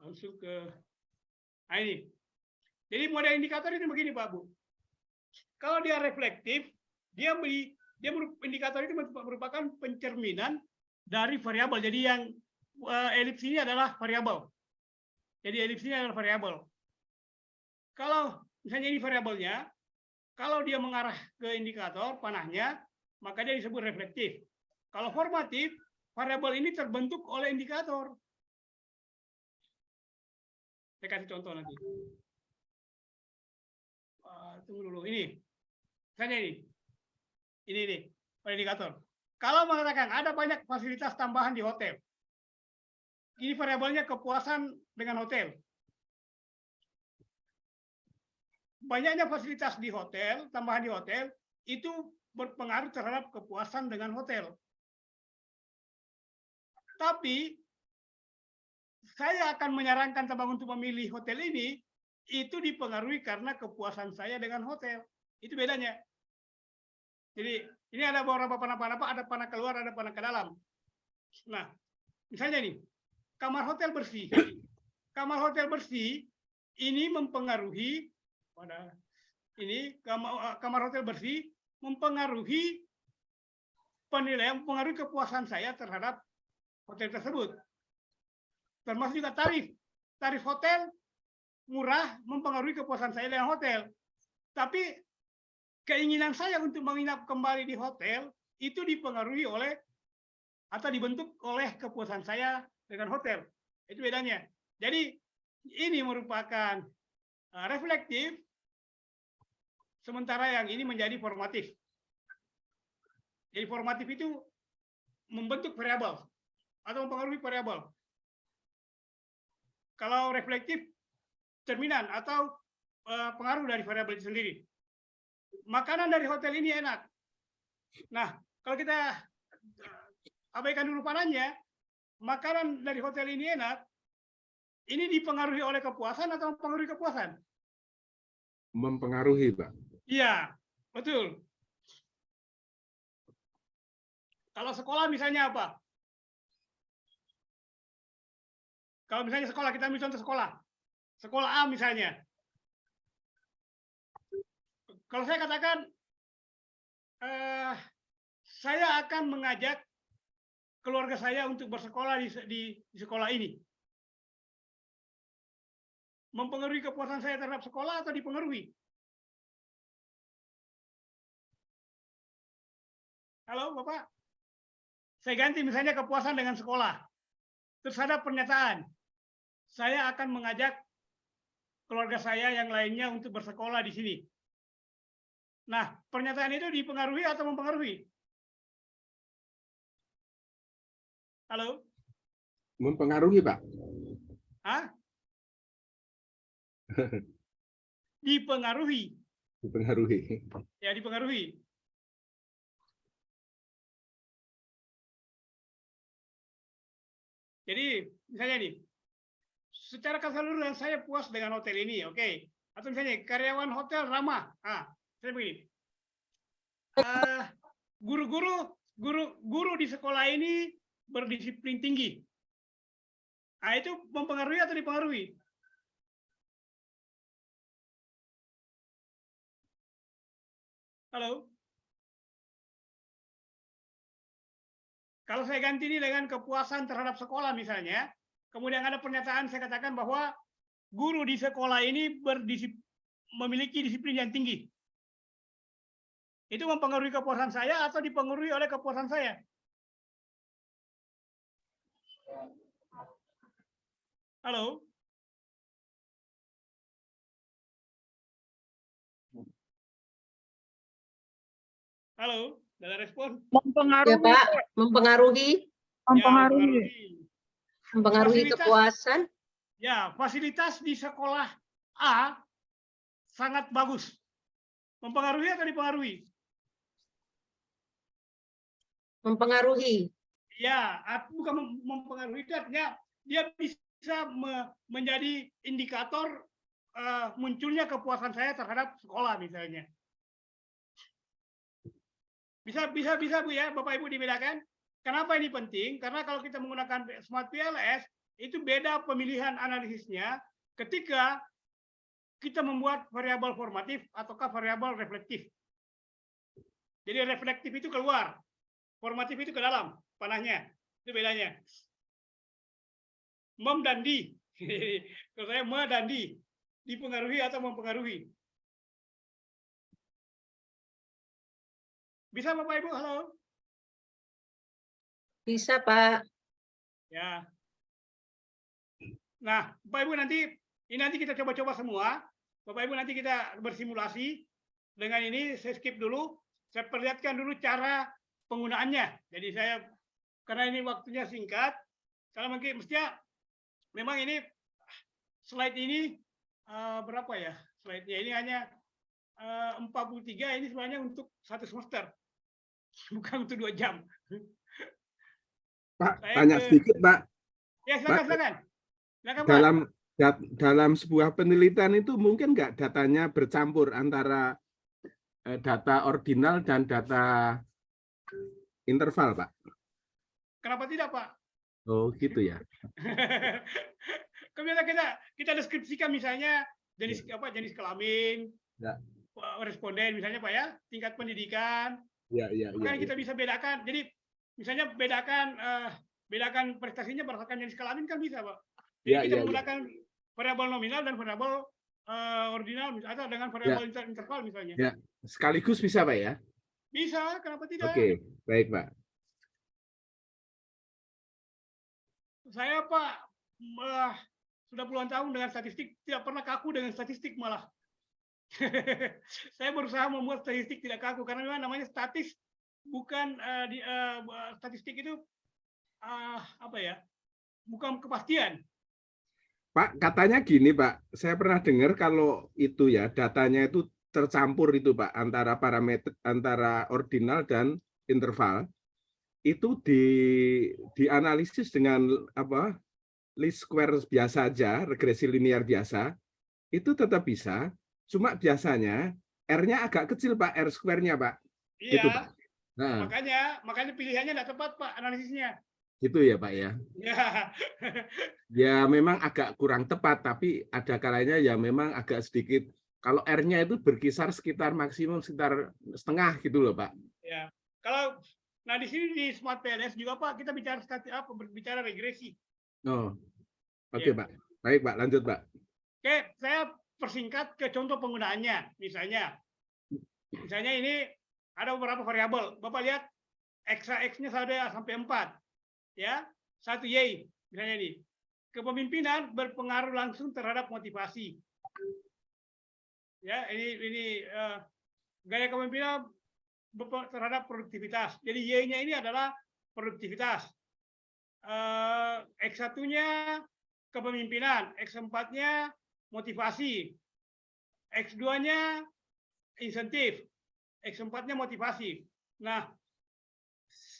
Langsung ke ini. Jadi model indikator itu begini Pak Bu. Kalau dia reflektif, indikator itu merupakan pencerminan dari variabel. Jadi yang elips ini adalah variabel. Jadi elips ini adalah variabel. Kalau misalnya ini variabelnya, kalau dia mengarah ke indikator panahnya, maka dia disebut reflektif. Kalau formatif, variabel ini terbentuk oleh indikator. Saya kasih contoh nanti. Tunggu dulu, ini. Misalnya ini indikator. Kalau mengatakan ada banyak fasilitas tambahan di hotel, ini variabelnya kepuasan dengan hotel. Banyaknya fasilitas di hotel, tambahan di hotel, itu berpengaruh terhadap kepuasan dengan hotel. Tapi, saya akan menyarankan teman untuk memilih hotel ini, itu dipengaruhi karena kepuasan saya dengan hotel. Itu bedanya. Jadi, ini ada beberapa panah-panah, ada panah keluar, ada panah ke dalam. Nah, misalnya nih, kamar hotel bersih. Kamar hotel bersih, ini mempengaruhi pada ini kamar hotel bersih mempengaruhi penilaian, mempengaruhi kepuasan saya terhadap hotel tersebut. Termasuk juga tarif. Tarif hotel murah mempengaruhi kepuasan saya dengan hotel. Tapi keinginan saya untuk menginap kembali di hotel itu dipengaruhi oleh atau dibentuk oleh kepuasan saya dengan hotel. Itu bedanya. Jadi ini merupakan reflektif, sementara yang ini menjadi formatif. Jadi formatif itu membentuk variabel atau mempengaruhi variabel. Kalau reflektif, cerminan atau pengaruh dari variabel itu sendiri. Makanan dari hotel ini enak. Nah, kalau kita abaikan dulu panahnya, makanan dari hotel ini enak, ini dipengaruhi oleh kepuasan atau mempengaruhi kepuasan? Mempengaruhi, Pak. Iya, betul. Kalau sekolah misalnya apa? Kalau misalnya sekolah, kita ambil contoh sekolah. Sekolah A misalnya. Kalau saya katakan, saya akan mengajak keluarga saya untuk bersekolah di sekolah ini. Mempengaruhi kepuasan saya terhadap sekolah atau dipengaruhi? Halo, Bapak? Saya ganti misalnya kepuasan dengan sekolah. Terus ada pernyataan, saya akan mengajak keluarga saya yang lainnya untuk bersekolah di sini. Nah, pernyataan itu dipengaruhi atau mempengaruhi? Halo? Mempengaruhi, Pak. Hah? Dipengaruhi. Mempengaruhi. Ya, dipengaruhi. Jadi, misalnya nih, secara keseluruhan saya puas dengan hotel ini, oke. Atau misalnya karyawan hotel ramah. Saya begini. Guru di sekolah ini berdisiplin tinggi. Itu mempengaruhi atau dipengaruhi? Halo? Kalau saya ganti ini dengan kepuasan terhadap sekolah misalnya, kemudian ada pernyataan saya katakan bahwa guru di sekolah ini memiliki disiplin yang tinggi. Itu mempengaruhi kepuasan saya atau dipengaruhi oleh kepuasan saya? Halo? Halo? Ada respon? Mempengaruhi. Ya, Pak. Mempengaruhi. Mempengaruhi. Mempengaruhi Fasilitas- kepuasan. Ya, fasilitas di sekolah A sangat bagus. Mempengaruhi atau dipengaruhi? Mempengaruhi. Ya, bukan mempengaruhi, artinya dia bisa menjadi indikator munculnya kepuasan saya terhadap sekolah misalnya. Bisa Bu ya, Bapak Ibu dibedakan. Kenapa ini penting? Karena kalau kita menggunakan Smart PLS, itu beda pemilihan analisisnya ketika kita membuat variabel formatif ataukah variabel reflektif. Jadi reflektif itu keluar, formatif itu ke dalam panahnya. Itu bedanya. Mem dan di. Kalau saya me dan di, dipengaruhi atau mempengaruhi. Bisa Bapak Ibu? Halo. Bisa, Pak. Ya. Nah, Bapak Ibu nanti kita coba-coba semua. Bapak Ibu nanti kita bersimulasi. Dengan ini saya skip dulu. Saya perlihatkan dulu cara penggunaannya. Jadi karena ini waktunya singkat, kalau mungkin mestinya memang ini slide ini berapa ya? Slide-nya ini hanya 43, ini sebenarnya untuk 1 semester. Bukan untuk 2 jam. Pak, Saya tanya sedikit, Pak. Ya, Pak, silakan. Silakan, Pak. dalam sebuah penelitian itu mungkin nggak datanya bercampur antara data ordinal dan data interval, Pak? Kenapa tidak, Pak? Oh, gitu ya. Kemudian kita deskripsikan misalnya jenis kelamin, Ya. responden misalnya Pak ya, tingkat pendidikan. Ya. Kan kita bisa bedakan. Jadi misalnya bedakan prestasinya berdasarkan jenis kelamin kan bisa, Pak. Jadi kita menggunakan variabel nominal dan variabel ordinal atau dengan variabel interval misalnya. Ya, sekaligus bisa, Pak ya? Bisa, kenapa tidak? Oke, baik, Pak. Saya Pak sudah puluhan tahun dengan statistik, tidak pernah kaku dengan statistik malah. Saya berusaha membuat statistik tidak kaku karena memang namanya bukan statistik itu apa ya? Bukan kepastian. Pak, katanya gini, Pak. Saya pernah dengar kalau itu ya datanya itu tercampur itu, Pak, antara parameter antara ordinal dan interval. Itu dianalisis dengan apa? Least square biasa aja, regresi linear biasa. Itu tetap bisa. Cuma biasanya R-nya agak kecil, Pak, R square-nya, Pak. Iya. Gitu, Pak. Nah, makanya pilihannya tidak tepat, Pak, analisisnya. gitu ya, Pak ya. Ya. Ya memang agak kurang tepat, tapi ada kalanya ya memang agak sedikit. Kalau R-nya itu berkisar sekitar maksimum sekitar setengah gitu loh, Pak. Ya. Nah di sini di Smart PLS juga Pak, kita bicara regresi. Oh, oke, Pak. Baik, Pak. Lanjut, Pak. Oke, saya persingkat ke contoh penggunaannya. Misalnya ini ada beberapa variabel. Bapak lihat X-nya ada sampai 4. Ya, 1 Y misalnya ini. Kepemimpinan berpengaruh langsung terhadap motivasi. Ya, ini gaya kepemimpinan terhadap produktivitas. Jadi Y-nya ini adalah produktivitas. X1-nya kepemimpinan, X4-nya motivasi, X2-nya insentif, X4-nya motivasi. Nah,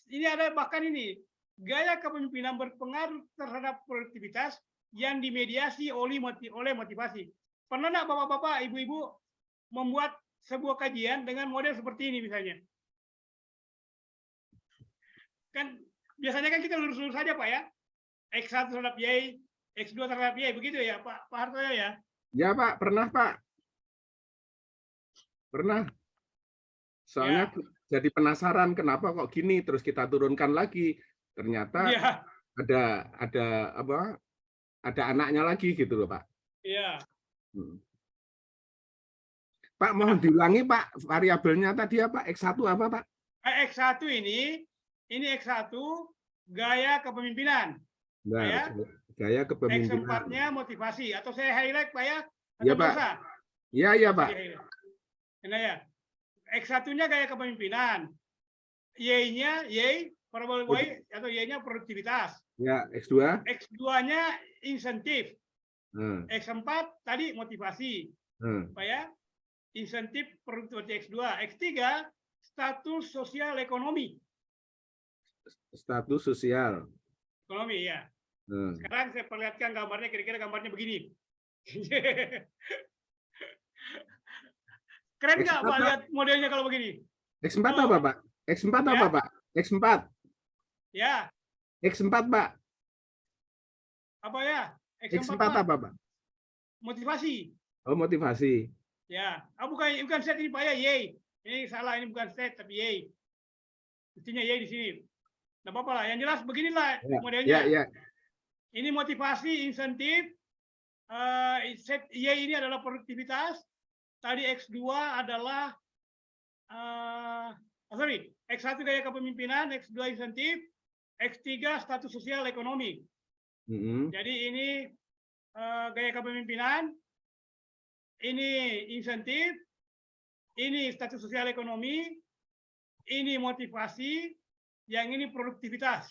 ini ada bahkan ini gaya kepemimpinan berpengaruh terhadap produktivitas yang dimediasi oleh motivasi. Pernah nggak Bapak-bapak, Ibu-ibu membuat sebuah kajian dengan model seperti ini misalnya? Kan biasanya kan kita lurus-lurus saja Pak ya. X1 terhadap Y, X2 terhadap Y, begitu ya Pak Hartoyo ya? Ya, Pak. Pernah, Pak. Pernah. Soalnya jadi penasaran kenapa kok gini, terus kita turunkan lagi. Ternyata ada anaknya lagi gitu loh, Pak. Iya. Pak, mohon diulangi, Pak, variabelnya tadi apa? X1 apa, Pak? X1 ini X1 gaya kepemimpinan. Nah, gaya kepemimpinan. X4-nya motivasi. Atau saya highlight, Pak ya? Iya, Pak. Iya, Pak. Nah, ya. X1-nya gaya kepemimpinan. Y-nya, variabel Y atau Y-nya produktivitas. Ya, X2. X2-nya insentif. X4 tadi motivasi. Pak ya? Insentif produktivitas X2. X3 status sosial ekonomi. Status sosial. Ekonomi ya. Sekarang saya perlihatkan gambarnya, kira-kira gambarnya begini. Keren nggak Pak lihat modelnya kalau begini? X4 apa, Pak? X4 apa, Pak? X4. Ya. X4, Pak. Apa ya? X4 apa, Pak? Motivasi. Oh, motivasi. Ya. Bukan set ini Pak ya, Y. Ini salah, ini bukan set tapi Y. Mestinya Y di sini. Nggak apa-apa lah. Yang jelas beginilah modelnya. Ya. Ini motivasi, insentif. Set Y ini adalah produktivitas. Tadi X2 adalah X1 gaya kepemimpinan, X2 insentif, X3 status sosial ekonomi. Jadi ini gaya kepemimpinan, ini insentif, ini status sosial ekonomi, ini motivasi, yang ini produktivitas.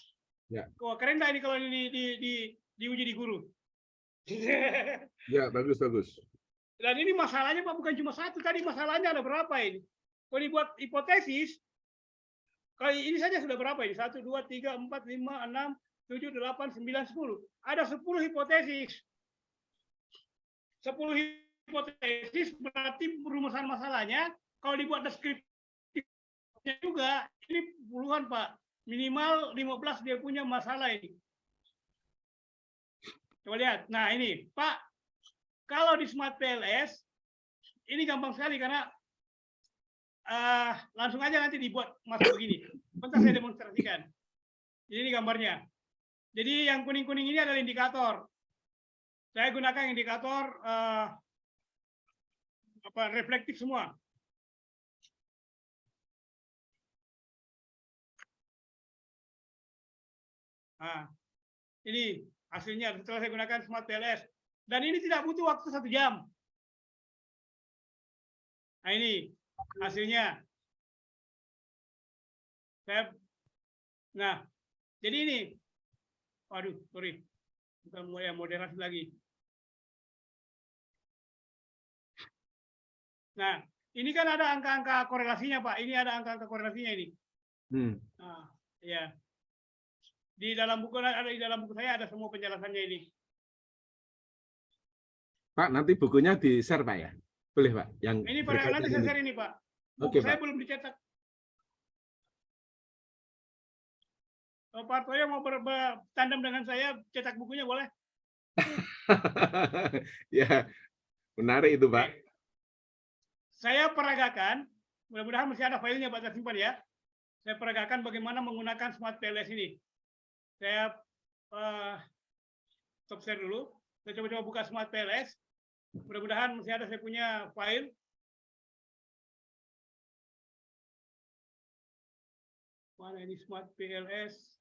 Ya. Wah, keren nggak ini kalau ini diuji di guru? Ya, bagus. Dan ini masalahnya Pak bukan cuma satu, tadi masalahnya ada berapa ini? Kalau dibuat hipotesis, kalau ini saja sudah berapa ini? 1, 2, 3, 4, 5, 6, 7, 8, 9, 10. Ada 10 hipotesis. 10 hipotesis berarti perumusan masalahnya, kalau dibuat deskripsinya juga, ini puluhan Pak. Minimal 15 dia punya masalah ini. Coba lihat. Nah ini, Pak, kalau di Smart PLS, ini gampang sekali karena langsung aja nanti dibuat masuk begini. Bentar saya demonstrasikan. Jadi ini gambarnya. Jadi yang kuning-kuning ini adalah indikator. Saya gunakan indikator reflektif semua. Nah, ini hasilnya setelah saya gunakan Smart PLS. Dan ini tidak butuh waktu 1 jam. Nah ini hasilnya. Nah, jadi ini. Waduh, sorry. Kita mulai moderasi lagi. Nah, ini kan ada angka-angka korelasinya, Pak. Ini ada angka-angka korelasinya ini. Nah, ya. Di dalam buku saya ada semua penjelasannya ini. Pak, nanti bukunya di-share Pak ya? Boleh Pak? Yang ini pada nanti saya share ini Pak. Buku saya belum dicetak. Kalau Pak Toyo mau bertandem dengan saya, cetak bukunya boleh? Ya, menarik itu Pak. Saya peragakan, mudah-mudahan masih ada filenya Pak tersimpan ya. Saya peragakan bagaimana menggunakan Smart PLS ini. Saya stop share dulu. Saya coba-coba buka Smart PLS. Mudah-mudahan masih ada saya punya file. Mana ini Smart PLS?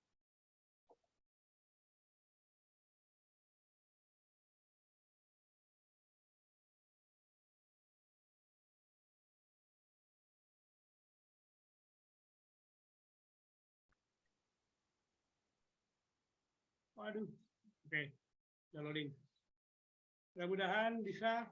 Waduh, oke, downloading. Mudah-mudahan bisa.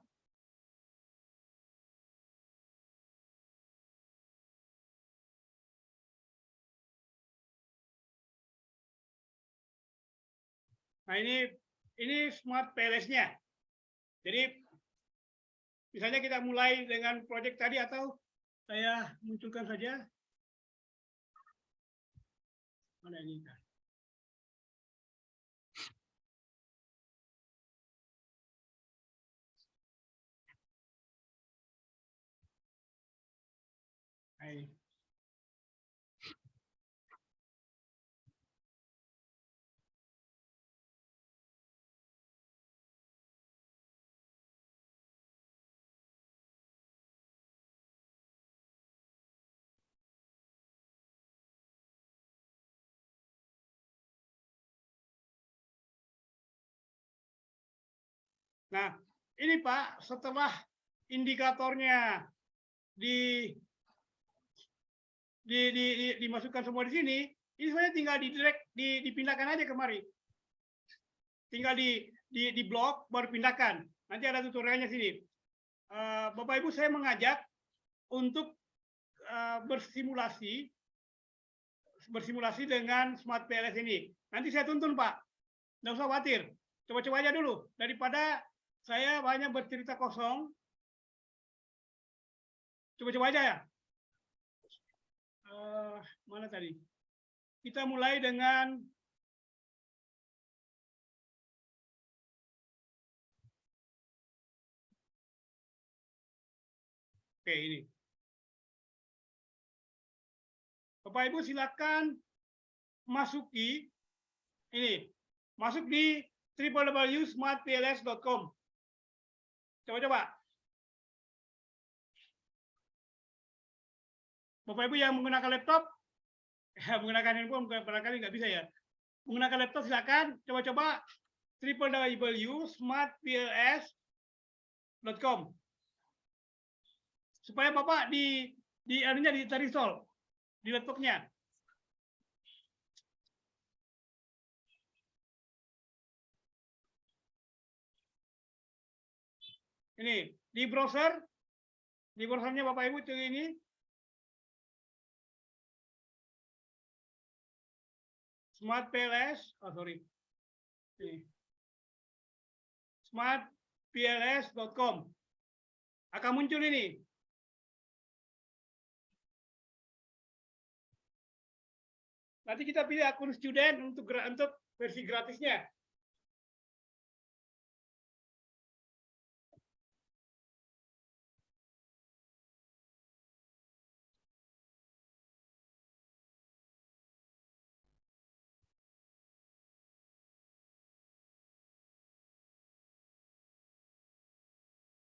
Nah ini Smart PLS-nya. Jadi misalnya kita mulai dengan proyek tadi atau saya munculkan saja. Mana ini? Hai. Nah, ini Pak, setelah indikatornya dimasukkan semua di sini, ini sebenarnya tinggal dipindahkan aja kemari. Tinggal di blok baru pindahkan. Nanti ada tutorialnya sini. Bapak Ibu saya mengajak untuk bersimulasi dengan Smart PLS ini. Nanti saya tuntun Pak. Nggak usah khawatir. Coba-coba aja dulu. Daripada saya banyak bercerita kosong. Coba-coba aja ya. Mana tadi? Kita mulai dengan oke ini. Bapak Ibu silakan masuki ini. Masuk di www.smartpls.com. Coba-coba. Bapak Ibu yang menggunakan laptop, menggunakan handphone barangkali nggak bisa ya. Menggunakan laptop silakan coba-coba www.smartpls.com supaya Bapak di anunya terinstall di laptopnya. Ini di browsernya Bapak Ibu tuh ini. Smart PLS, sorry. Ini. smartpls.com akan muncul ini. Nanti kita pilih akun student untuk versi gratisnya.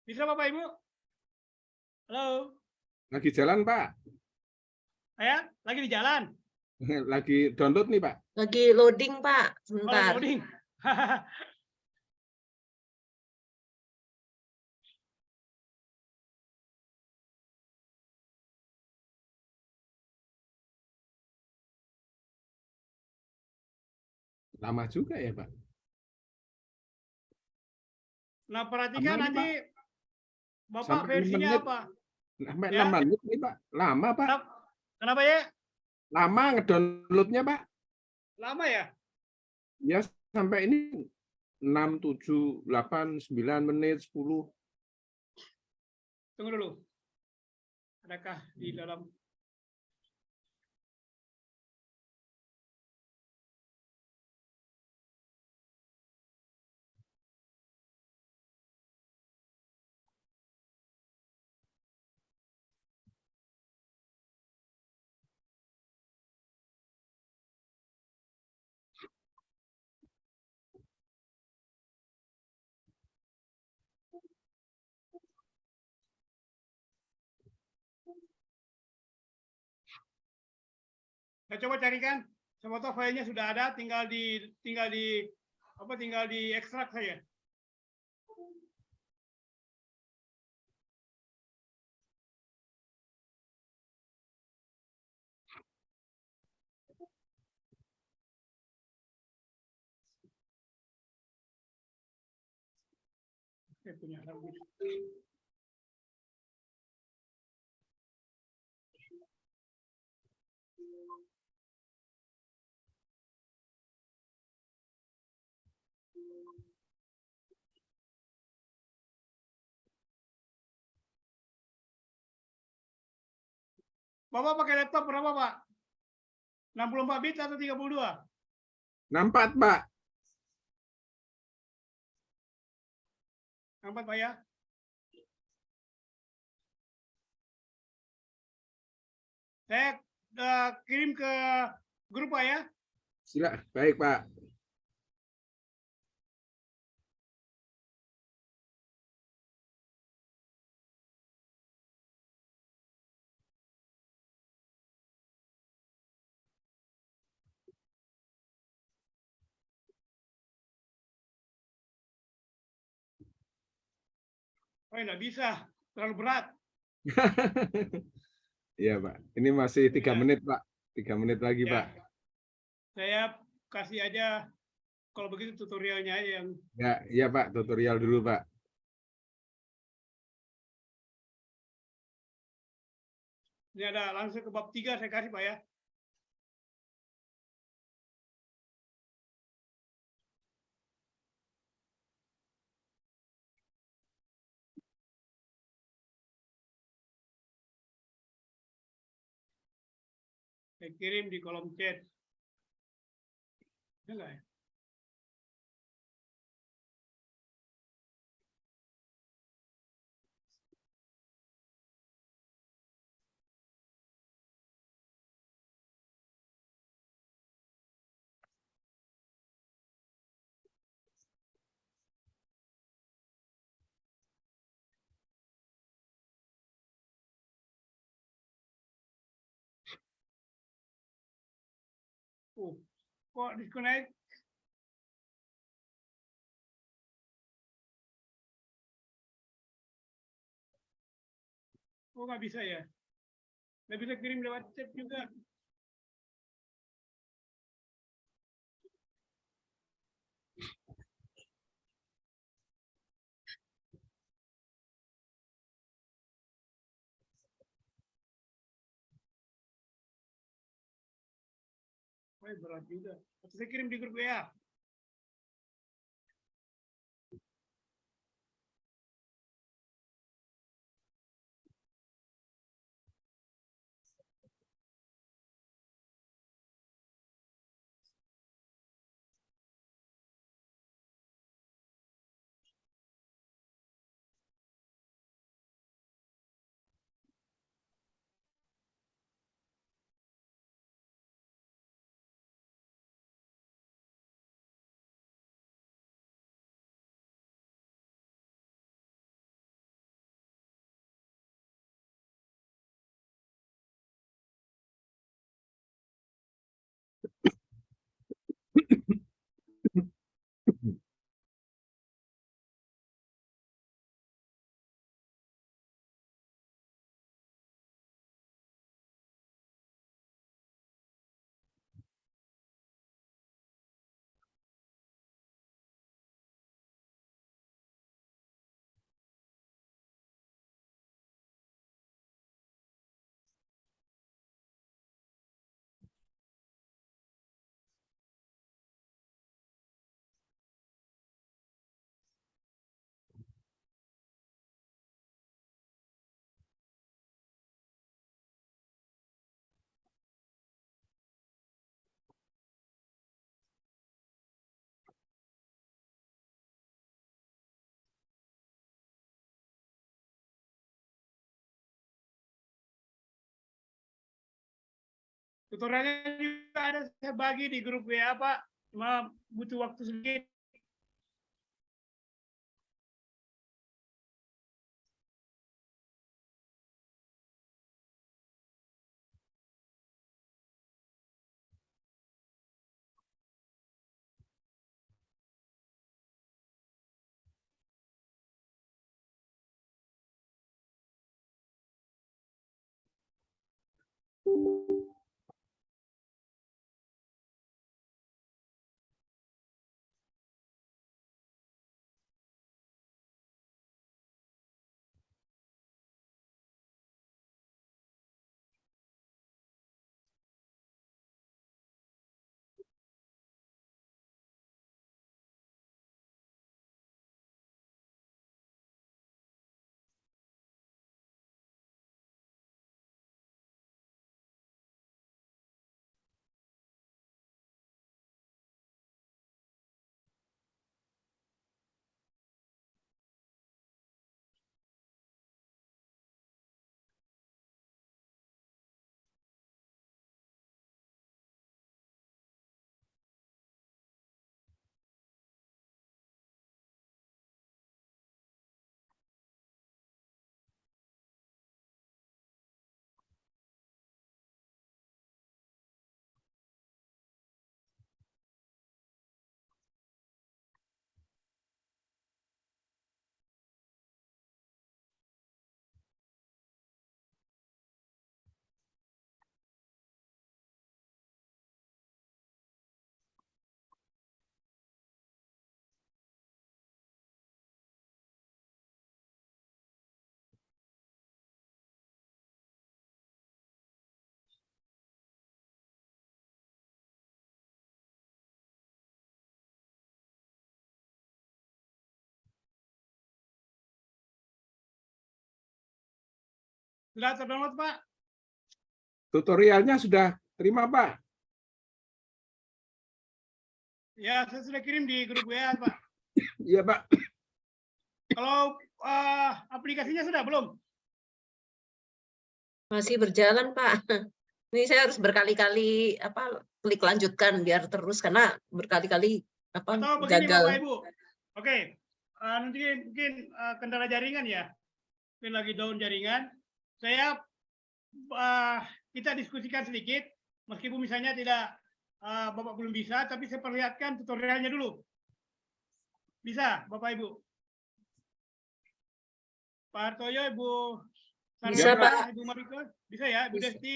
Bisa Bapak Ibu? Halo, Lagi jalan, Pak. saya lagi di jalan. Lagi download nih, Pak. Lagi loading, Pak. Oh, Sebentar. loading. Lama juga ya, Pak. Nah, perhatikan Lama, nanti Pak. Bapak Sampai 6 versinya menit. apa? Sampai Ya. 6 menit nih, Pak. Lama, Pak. Kenapa ya? Lama ngedownloadnya, Pak. Lama ya? Ya, sampai ini 6, 7, 8, 9 menit, 10. Tunggu dulu. Adakah di dalam saya coba carikan. Siapa tahu filenya sudah ada, tinggal di ekstrak saja. Saya punya harddisk. Bapak pakai laptop berapa, Pak? 64 bit atau 32? 64, Pak. 64, Pak ya. Saya kirim ke grup, Pak ya. Baik, Pak. Oh, enggak bisa. Terlalu berat. Iya, Pak. Ini masih 3 Iya. menit, Pak. 3 menit lagi, Ya. Pak. Saya kasih aja, kalau begitu tutorialnya aja yang Ya, iya, Pak. Tutorial dulu, Pak. ini ada langsung ke bab 3 saya kasih, Pak ya. Saya kirim di kolom chat. Enggak ya? Kok disconnect? Oh, nggak bisa ya? Nggak bisa kirim lewat chat juga. Oh, berat juga. Saya kirim di grup WA. Tutorialnya juga ada saya bagi di grup WA, Pak. Cuma butuh waktu sedikit. Sudah terdownload, Pak? Tutorialnya sudah terima, Pak? Ya, saya sudah kirim di grup WA, Pak. Iya, Pak. Kalau aplikasinya sudah belum? Masih berjalan, Pak. Ini saya harus berkali-kali klik lanjutkan biar terus karena berkali-kali Atau begini, gagal. Bapak Ibu. Oke, nanti mungkin kendala jaringan ya. Mungkin lagi down jaringan. Saya kita diskusikan sedikit, meskipun misalnya tidak Bapak belum bisa, tapi saya perlihatkan tutorialnya dulu. Bisa, Bapak Ibu? Pak Hartoyo, Ibu Bisa, Sarjana, Pak. Ibu Mariko, bisa ya, Bu Bisa. Desti.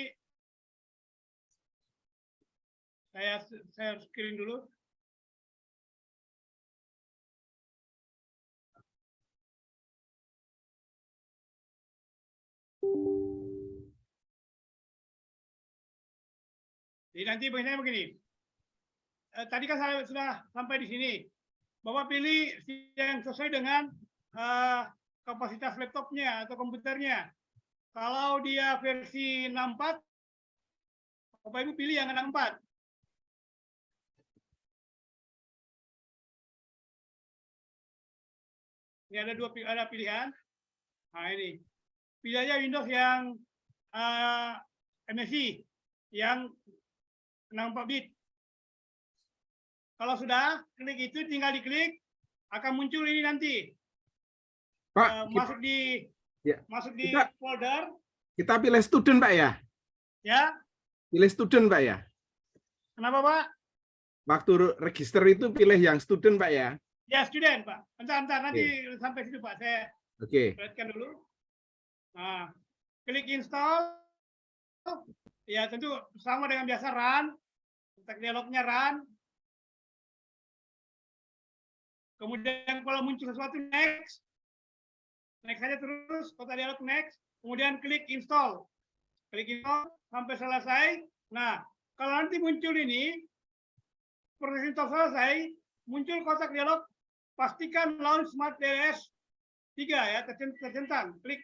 Saya screen dulu. Jadi nanti begini. Tadi kan saya sudah sampai di sini. Bapak pilih yang sesuai dengan kapasitas laptopnya atau komputernya. Kalau dia versi 64, Bapak Ibu pilih yang 64. Ini ada pilihan. Nah ini. Pilih aja Windows yang MSI yang 64 bit. Kalau sudah klik itu tinggal diklik, akan muncul ini nanti. Pak, Masuk di folder. Kita pilih student, Pak ya? Ya. Pilih student, Pak ya? Kenapa, Pak? Waktu register itu pilih yang student, Pak ya? Ya, student, Pak. Bentar, nanti sampai situ, Pak. Saya perhatikan dulu. Nah, klik install. Ya, tentu sama dengan biasa run. Kontak dialognya run. Kemudian kalau muncul sesuatu next saja terus, kontak dialog next. Kemudian klik install. Klik install sampai selesai. Nah, kalau nanti muncul ini, proses install selesai, muncul kotak dialog, pastikan launch Smart DLS 3 ya, tercentang. Klik.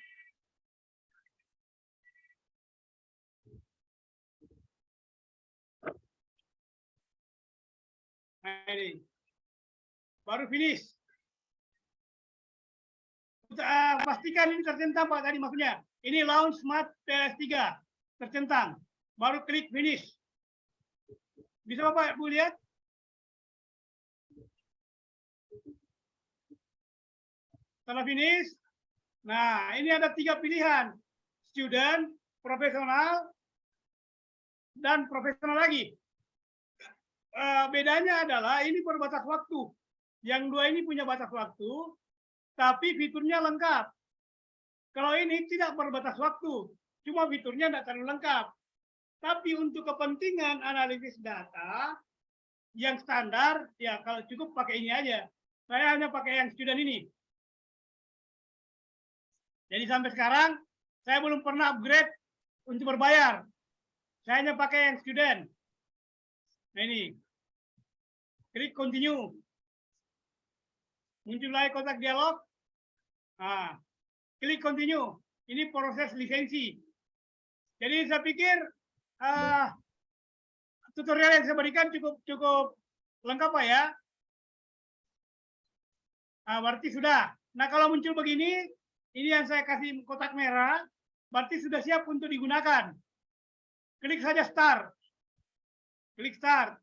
Nah, ini. Baru finish. Pastikan ini tercentang, Pak, tadi maksudnya. Ini launch Smart DLS 3, tercentang. Baru klik finish. Bisa Bapak Ibu lihat? Setelah finish, nah ini ada 3 pilihan. Student, profesional, dan profesional lagi. Bedanya adalah ini berbatas waktu. Yang 2 ini punya batas waktu, tapi fiturnya lengkap. Kalau ini tidak berbatas waktu, cuma fiturnya tidak terlalu lengkap. Tapi untuk kepentingan analisis data yang standar, ya kalau cukup pakai ini aja. Saya hanya pakai yang student ini. Jadi sampai sekarang saya belum pernah upgrade untuk berbayar. Saya hanya pakai yang student. Nah ini. Klik continue. Muncul lagi kotak dialog. Nah, klik continue. Ini proses lisensi. Jadi saya pikir tutorial yang saya berikan cukup lengkap Pak ya. Nah, berarti sudah. Nah kalau muncul begini, ini yang saya kasih kotak merah, berarti sudah siap untuk digunakan. Klik saja start. Klik start.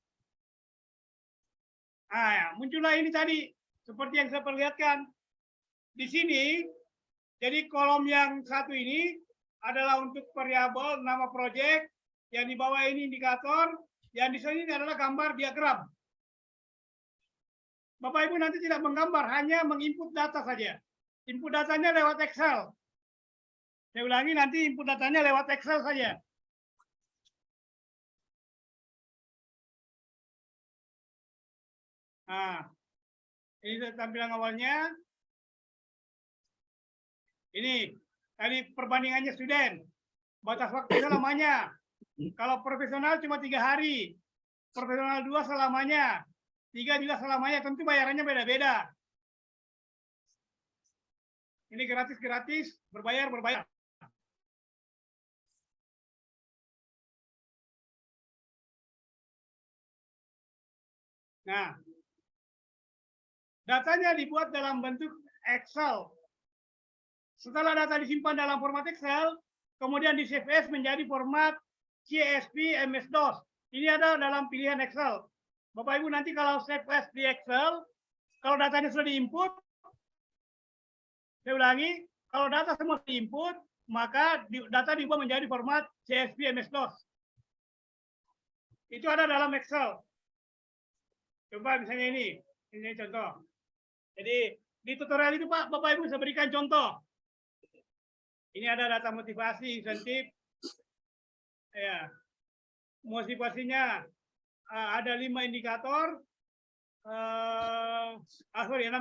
Nah, ya, muncullah ini tadi, seperti yang saya perlihatkan. Di sini, jadi kolom yang satu ini adalah untuk variabel nama project, yang di bawah ini indikator, yang di sini adalah gambar diagram. Bapak Ibu nanti tidak menggambar, hanya menginput data saja. Input datanya lewat Excel. Saya ulangi, nanti input datanya lewat Excel saja. Nah, ini tampilan awalnya. Ini tadi perbandingannya student. Batas waktu selamanya. Kalau profesional cuma 3 hari. Profesional 2 selamanya. 3 juga selamanya. Tentu bayarannya beda-beda. Ini gratis-gratis, berbayar-berbayar. Nah, datanya dibuat dalam bentuk Excel. Setelah data disimpan dalam format Excel, kemudian di save as menjadi format CSV MS-DOS. Ini ada dalam pilihan Excel. Bapak Ibu nanti kalau save as di Excel, kalau datanya sudah diinput, saya ulangi, kalau data semua diinput, maka data diubah menjadi format CSV MS-DOS. Itu ada dalam Excel. Coba misalnya ini contoh. Jadi di tutorial itu Pak, Bapak Ibu saya berikan contoh. Ini ada data motivasi, insentif. Ya, motivasinya ada 5 indikator. 6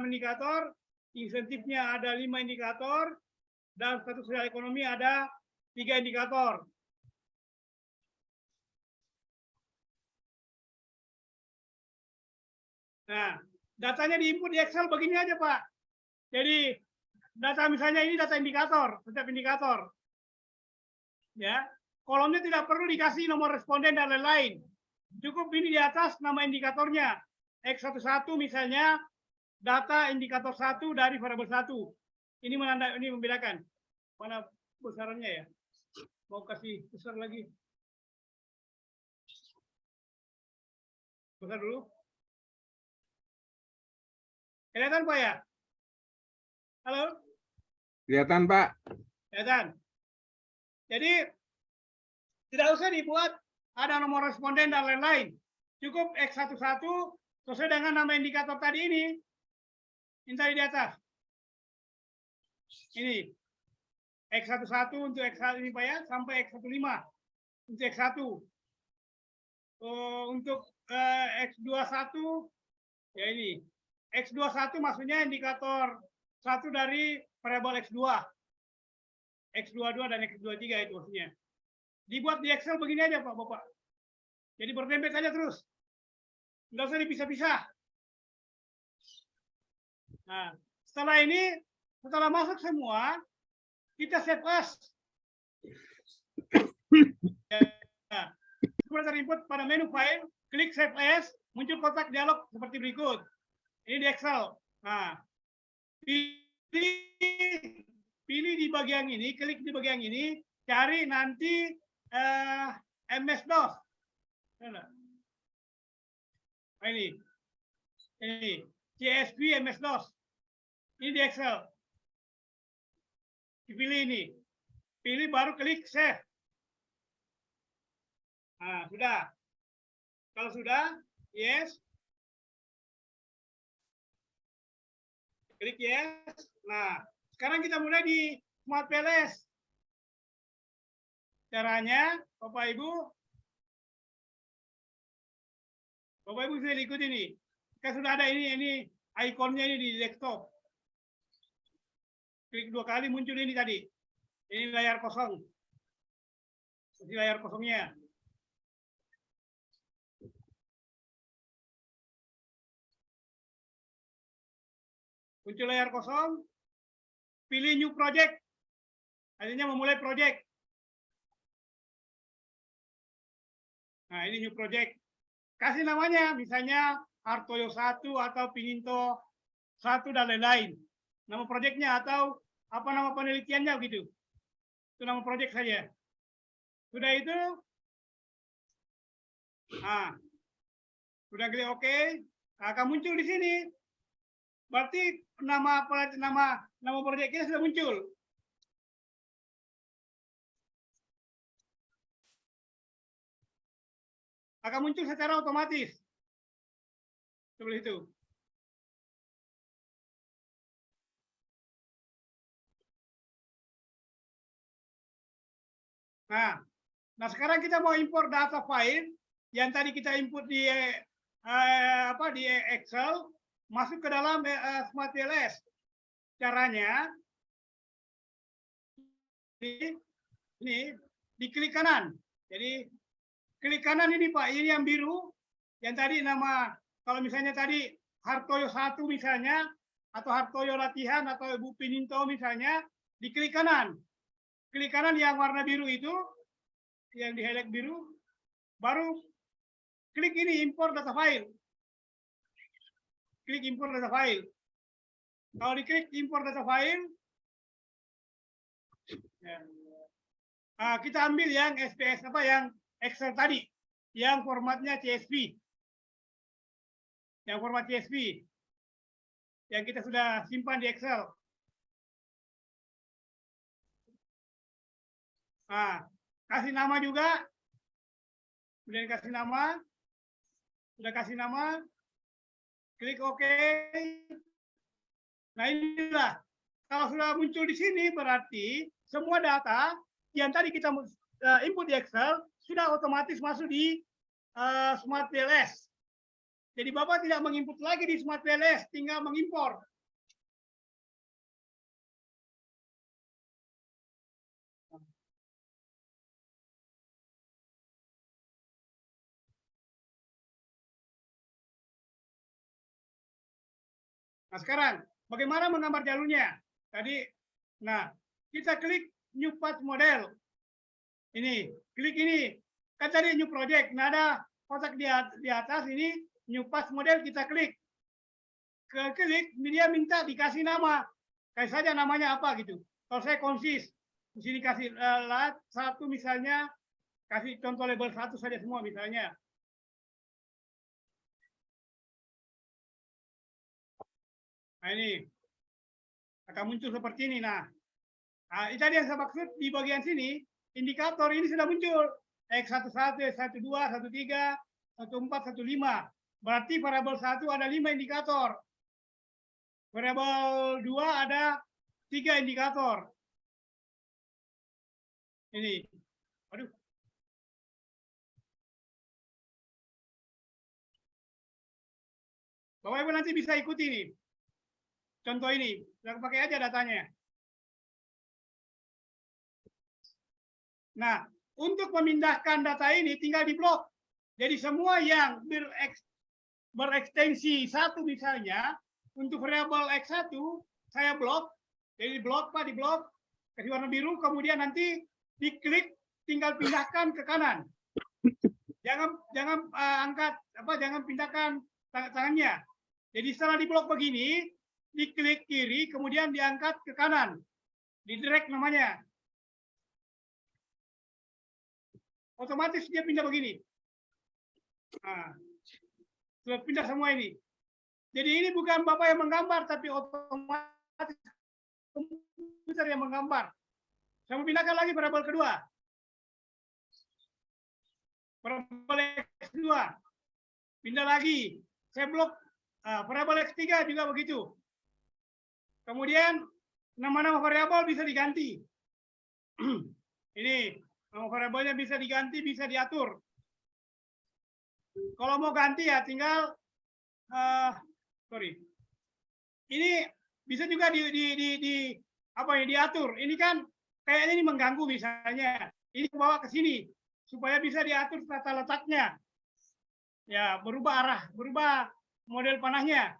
indikator. Insentifnya ada 5 indikator. Dan status sosial ekonomi ada 3 indikator. Nah, datanya diinput di Excel begini aja, Pak. Jadi, data misalnya ini data indikator, setiap indikator. Ya, kolomnya tidak perlu dikasih nomor responden dan lain-lain. Cukup ini di atas nama indikatornya. X11 misalnya, data indikator 1 dari variabel 1. Ini membedakan. Mana besarannya ya? Mau kasih besar lagi. Besar dulu. Kelihatan Pak ya? Halo? Kelihatan Pak. Kelihatan. Jadi tidak usah dibuat ada nomor responden dan lain-lain. Cukup X11 sesuai dengan nama indikator tadi ini. Ini tadi di atas. Ini. X11 untuk X1 ini Pak ya, sampai X15 untuk X1. Untuk X21 ya ini. X21 maksudnya indikator 1 dari variabel X2. X22 dan X23 itu maksudnya. Dibuat di Excel begini aja Pak, Bapak. Jadi berdempet saja terus. Nggak usah dipisah-pisah. Nah, setelah ini, setelah masuk semua, kita save as. Nah, setelah terinput pada menu file, klik save as, muncul kotak dialog seperti berikut. Ini di Excel. Nah, pilih di bagian ini, klik di bagian ini, cari nanti MS-DOS. Nah, ini CSV MS-DOS. Ini di Excel. Dipilih ini. Pilih baru klik save. Nah, sudah. Kalau sudah, yes. Klik yes. Nah, sekarang kita mulai di Smart PLS. Caranya, Bapak Ibu bisa ikut ini. Kan sudah ada ini ikonnya ini di desktop. Klik 2 kali muncul ini tadi. Ini layar kosong. Ini layar kosongnya. Muncul layar kosong, pilih new project, artinya memulai project. Nah, ini new project. Kasih namanya, misalnya Hartoyo 1 atau Pininto 1 dan lain-lain. Nama projectnya atau apa nama penelitiannya gitu. Itu nama project saja. Sudah itu, nah, sudah klik OK, akan muncul di sini. Berarti nama proyek kita sudah muncul. Akan muncul secara otomatis. Seperti itu. Nah, sekarang kita mau import data file yang tadi kita input di Excel. Masuk ke dalam Smart PLS. Caranya ini di klik kanan. Jadi klik kanan ini Pak, ini yang biru, yang tadi nama, kalau misalnya tadi Hartoyo 1 misalnya, atau Hartoyo latihan, atau Ibu Pininto misalnya, di klik kanan. Klik kanan yang warna biru itu, yang di highlight biru, baru klik ini import data file. Klik import data file. Kalau diklik import data file, ya. Nah, kita ambil yang SPS yang Excel tadi, yang formatnya CSV, yang format CSV, yang kita sudah simpan di Excel. Nah, kasih nama juga. kemudian kasih nama, sudah kasih nama, klik OK. Nah inilah, kalau sudah muncul di sini berarti semua data yang tadi kita input di Excel sudah otomatis masuk di Smart PLS. Jadi Bapak tidak menginput lagi di Smart PLS, tinggal mengimpor. Nah sekarang, bagaimana menggambar jalurnya? Tadi, nah kita klik New Path Model. Ini, klik ini. Kan tadi New Project. Nah ada kotak di atas ini, New Path Model kita klik. Klik, dia minta dikasih nama. Kayak saja namanya apa gitu. Kalau saya konsis, di sini kasih lat 1 misalnya, kasih contoh label 1 saja semua misalnya. Nah ini akan muncul seperti ini. Nah, itu tadi yang saya maksud di bagian sini, indikator ini sudah muncul. X11, X12, 13, 14, 15. Berarti variabel 1 ada 5 indikator. Variabel 2 ada 3 indikator. Ini. Aduh. Bapak Ibu nanti bisa ikuti nih. Contoh ini, kita pakai aja datanya. Nah, untuk memindahkan data ini tinggal di blok. Jadi semua yang berekstensi 1 misalnya, untuk variabel X1 saya blok. Jadi blok Pak, di blok, kasih warna biru, kemudian nanti diklik, tinggal pindahkan ke kanan. Jangan angkat jangan pindahkan tangannya. Jadi setelah di blok begini, diklik kiri, kemudian diangkat ke kanan. Di drag namanya. Otomatis dia pindah begini. Nah, sudah pindah semua ini. Jadi ini bukan Bapak yang menggambar, tapi otomatis komputer yang menggambar. Saya mau pindahkan lagi variabel kedua. Variabel X2. Pindah lagi. Saya blok. Variabel X3 juga begitu. Kemudian nama-nama variabel bisa diganti. Ini nama variabelnya bisa diganti, bisa diatur. Kalau mau ganti ya tinggal Ini bisa juga diatur. Ini kan kayaknya ini mengganggu misalnya. Ini bawa ke sini supaya bisa diatur tata letaknya. Ya, berubah arah, berubah model panahnya.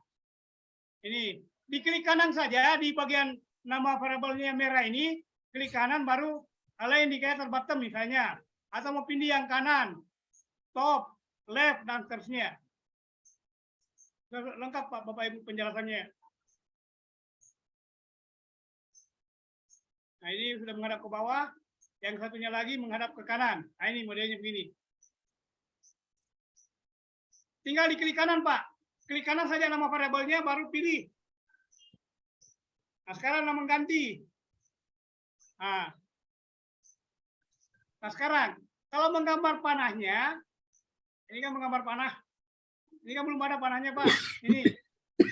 Ini diklik kanan saja di bagian nama variabelnya merah ini, klik kanan baru align indikator bottom misalnya, atau mau pilih yang kanan, top, left dan seterusnya. Lengkap Pak Bapak Ibu penjelasannya. Nah ini sudah menghadap ke bawah, yang satunya lagi menghadap ke kanan. Nah ini modelnya begini. Tinggal diklik kanan Pak, klik kanan saja nama variabelnya baru pilih. Nah sekarang nama ganti. Nah sekarang kalau menggambar panahnya, ini kan menggambar panah. Ini kan belum ada panahnya Pak. Ini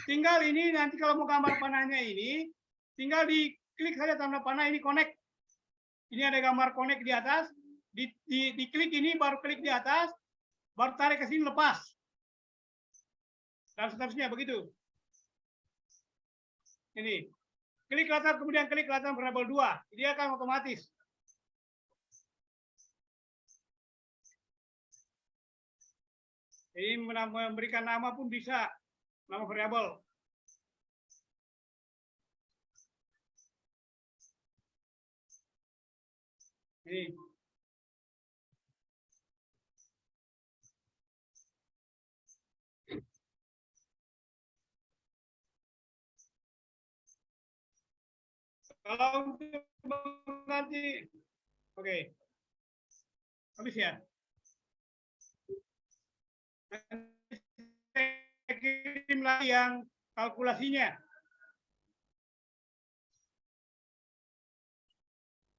tinggal ini nanti kalau mau gambar panahnya ini, tinggal diklik saja tanda panah ini connect. Ini ada gambar connect di atas. Diklik ini baru klik di atas, baru tarik ke sini lepas. Dan seterusnya begitu. Ini klik latar kemudian klik latar variabel 2. Dia akan otomatis. Ini memberikan nama pun bisa, nama variabel. Ini. Kalau untuk mengganti, oke. Habis ya. Saya kirim lagi yang kalkulasinya.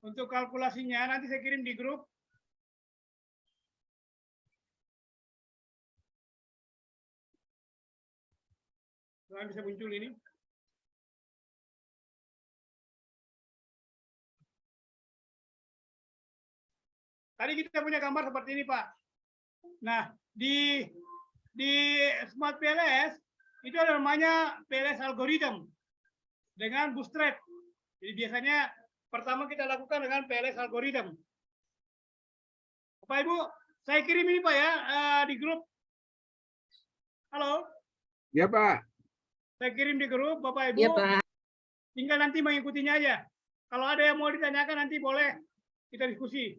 Untuk kalkulasinya nanti saya kirim di grup. Kalian bisa muncul ini. Tadi kita punya gambar seperti ini, Pak. Nah, di Smart PLS itu ada namanya PLS algorithm dengan bootstrap. Jadi biasanya pertama kita lakukan dengan PLS algorithm. Bapak Ibu, saya kirim ini Pak ya di grup. Halo. Ya Pak. Saya kirim di grup, Bapak Ibu. Iya Pak. Tinggal nanti mengikutinya aja. Kalau ada yang mau ditanyakan nanti boleh kita diskusi.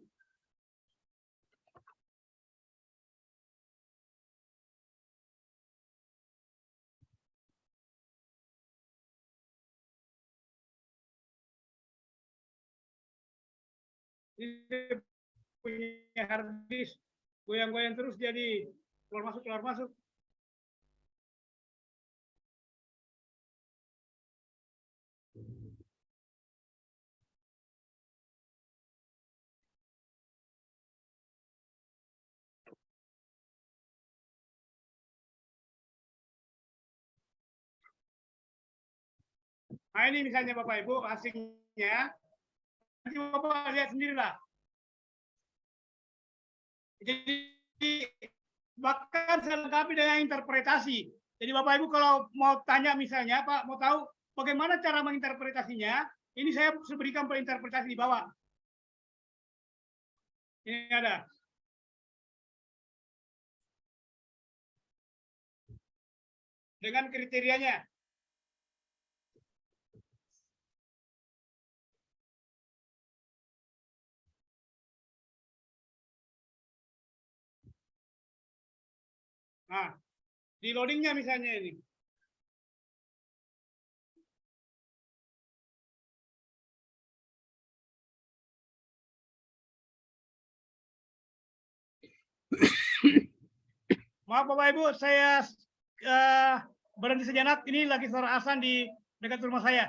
Ini punya hard disk goyang-goyang terus jadi keluar masuk. Nah ini misalnya Bapak Ibu asingnya, nanti Bapak lihat sendirilah. Jadi bahkan saya lengkapi dengan interpretasi. Jadi Bapak Ibu kalau mau tanya misalnya Pak mau tahu bagaimana cara menginterpretasinya, ini saya berikan interpretasi di bawah. Ini ada. Dengan kriterianya. Nah, di loadingnya misalnya ini. Maaf Bapak Ibu, saya berhenti sejenak. Ini lagi suara azan di dekat rumah saya.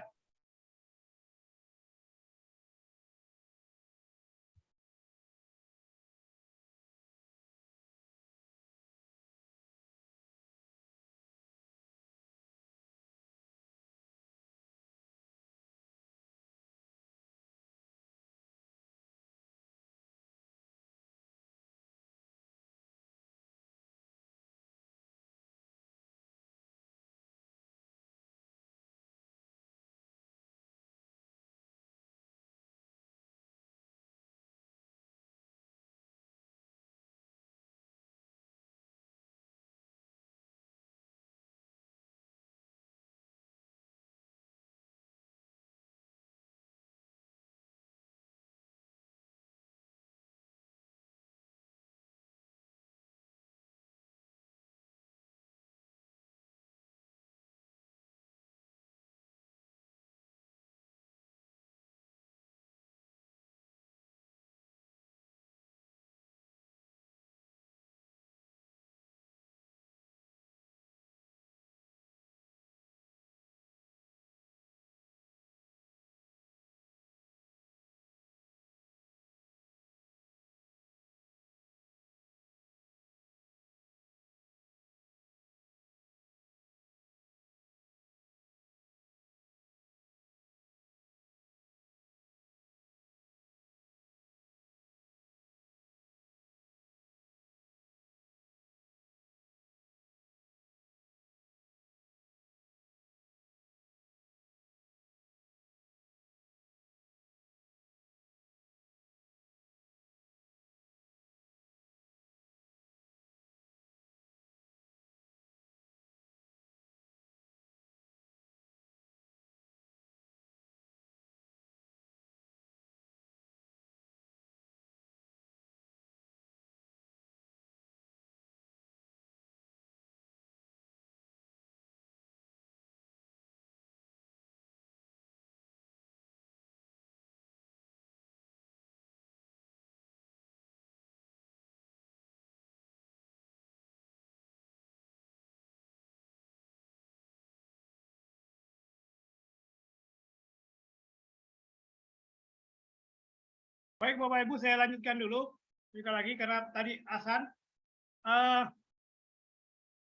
Baik Bapak Ibu, saya lanjutkan dulu. Sekali lagi karena tadi azan.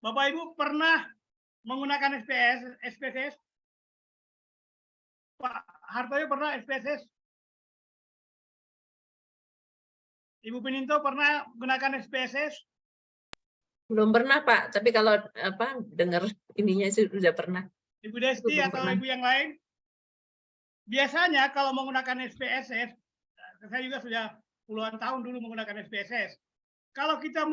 Bapak Ibu pernah menggunakan SPSS? Pak Hartoyo pernah SPSS? Ibu Peninto pernah gunakan SPSS? Belum pernah Pak, tapi kalau dengar ininya sudah pernah. Ibu Desti Belum atau pernah. ibu yang lain? Biasanya kalau menggunakan SPSS, saya juga sudah puluhan tahun dulu menggunakan SPSS. Kalau kita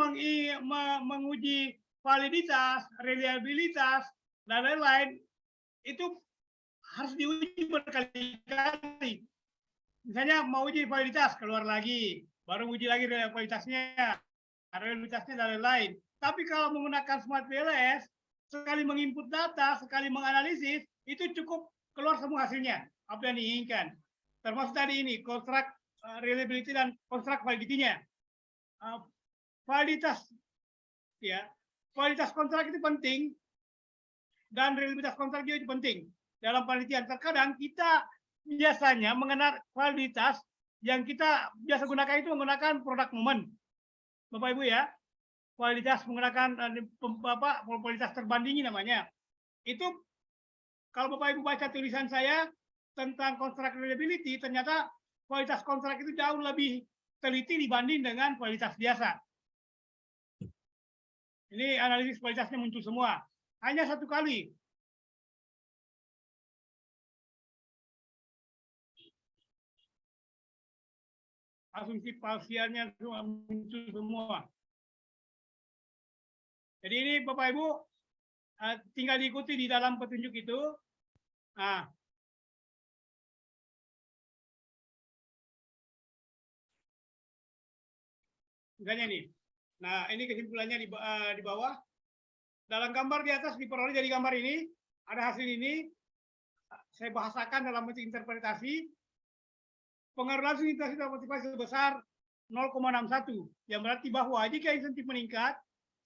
menguji validitas, reliabilitas, dan lain-lain, itu harus diuji berkali-kali. Misalnya mau uji validitas, keluar lagi, baru uji lagi reliabilitasnya, dan lain-lain. Tapi kalau menggunakan Smart PLS, sekali menginput data, sekali menganalisis, itu cukup keluar semua hasilnya, apa yang diinginkan. Termasuk tadi ini, kontrak reliability dan kontrak validity-nya. Validitas, ya, validitas kontrak itu penting, dan reliabilitas kontrak juga itu penting. Dalam penelitian, terkadang kita biasanya mengenal validitas yang kita biasa gunakan itu menggunakan produk momen. Bapak Ibu ya, validitas menggunakan validitas terbandingi namanya. Itu kalau Bapak Ibu baca tulisan saya tentang kontrak reliability, ternyata kualitas kontrak itu jauh lebih teliti dibanding dengan kualitas biasa. Ini analisis kualitasnya muncul semua. Hanya satu kali. Asumsi parsialnya muncul semua. Jadi ini Bapak Ibu tinggal diikuti di dalam petunjuk itu. Nah, misalnya nih. Nah, ini kesimpulannya di bawah. Dalam gambar di atas diperoleh dari gambar ini, ada hasil ini. Saya bahasakan dalam bentuk interpretasi. Pengaruh langsung inflasi dan motivasi sebesar 0,61. Yang berarti bahwa jika insentif meningkat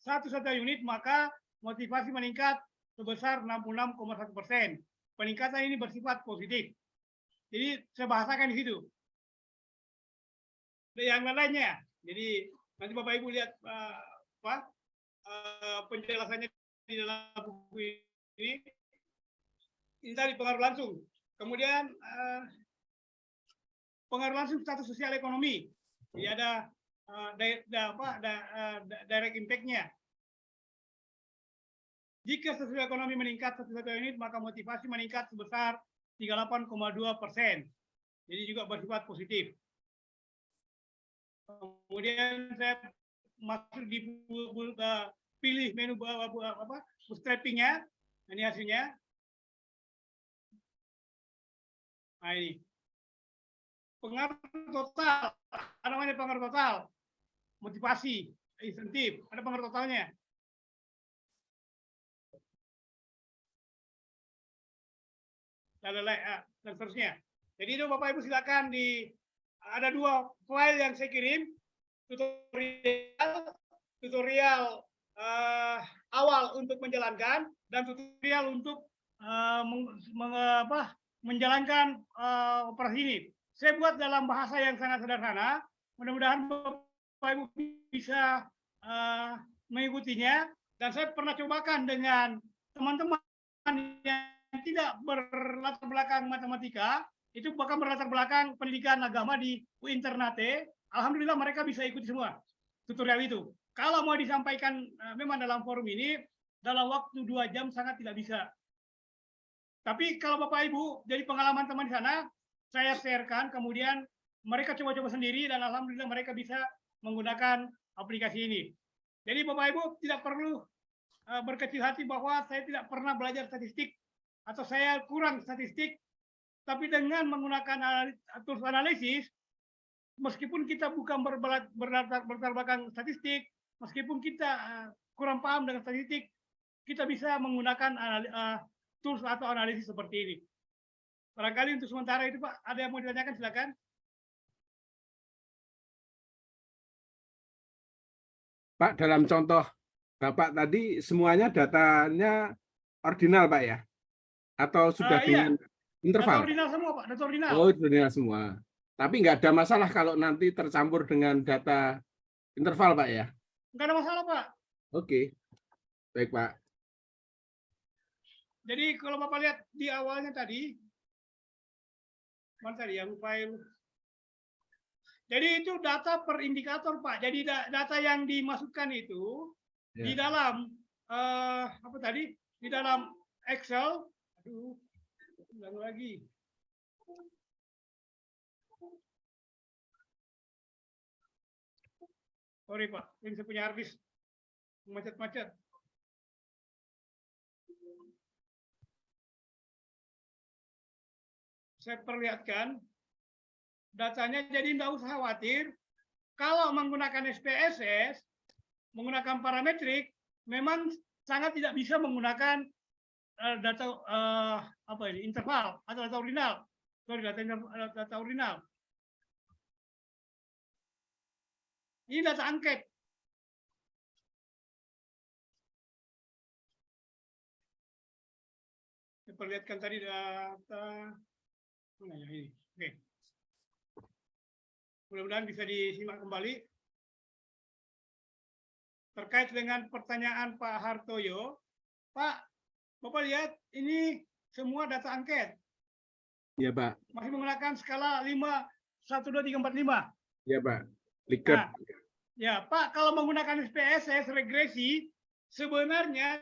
1 unit, maka motivasi meningkat sebesar 66,1%. Peningkatan ini bersifat positif. Jadi saya bahasakan di situ. Yang lainnya, jadi nanti Bapak Ibu lihat penjelasannya di dalam buku ini. Ini tadi pengaruh langsung. Kemudian pengaruh langsung status sosial ekonomi. Jadi ada direct impact-nya. Jika status ekonomi meningkat 1 unit, maka motivasi meningkat sebesar 38,2%. Jadi juga bersifat positif. Kemudian saya masuk di pilih menu bootstrapping-nya. Ini hasilnya. Nah ini. Pengaruh total. Ada namanya pengaruh total. Motivasi, insentif. Ada pengaruh totalnya. Dan seterusnya. Jadi itu Bapak Ibu silakan ada 2 file yang saya kirim, tutorial awal untuk menjalankan dan tutorial untuk menjalankan operasi ini. Saya buat dalam bahasa yang sangat sederhana. Mudah-mudahan Bapak Ibu bisa mengikutinya. Dan saya pernah cobakan dengan teman-teman yang tidak berlatar belakang matematika, itu bahkan berlatar belakang pendidikan agama di UI Ternate. Alhamdulillah mereka bisa ikuti semua tutorial itu. Kalau mau disampaikan memang dalam forum ini, dalam waktu 2 jam sangat tidak bisa. Tapi kalau Bapak Ibu, jadi pengalaman teman di sana, saya sharekan, kemudian mereka coba-coba sendiri, dan alhamdulillah mereka bisa menggunakan aplikasi ini. Jadi Bapak Ibu tidak perlu berkecil hati bahwa saya tidak pernah belajar statistik, atau saya kurang statistik, tapi dengan menggunakan tools analisis, meskipun kita bukan berlatar belakang statistik, meskipun kita kurang paham dengan statistik, kita bisa menggunakan tools atau analisis seperti ini. Barangkali untuk sementara itu Pak, ada yang mau ditanyakan silakan. Pak, dalam contoh Bapak tadi semuanya datanya ordinal Pak ya? Atau sudah dengan interval? Data ordinal semua Pak, data ordinal. Oh, ordinal semua. Tapi nggak ada masalah kalau nanti tercampur dengan data interval Pak ya? Nggak ada masalah Pak. Oke, baik Pak. Jadi kalau Bapak lihat di awalnya tadi, mana tadi yang file. Jadi itu data per indikator Pak. Jadi data yang dimasukkan itu di dalam apa tadi? Di dalam Excel. Aduh, ulang lagi. Sorry Pak, ini saya punya harddisk macet-macet. Saya perlihatkan datanya, jadi tidak usah khawatir. Kalau menggunakan SPSS, menggunakan parametrik, memang sangat tidak bisa menggunakan data apa ini, interval atau data ordinal. Sorry, data ordinal. Ini data angket. Saya perlihatkan tadi data mana ya ini. Oke. Mudah-mudahan bisa disimak kembali. Terkait dengan pertanyaan Pak Hartoyo, Pak, Bapak lihat ini semua data angket. Iya, Pak. Masih menggunakan skala 5, 1, 2, 3, 4, 5. Iya, Pak. Likert. Nah, ya, Pak, kalau menggunakan SPSS regresi, sebenarnya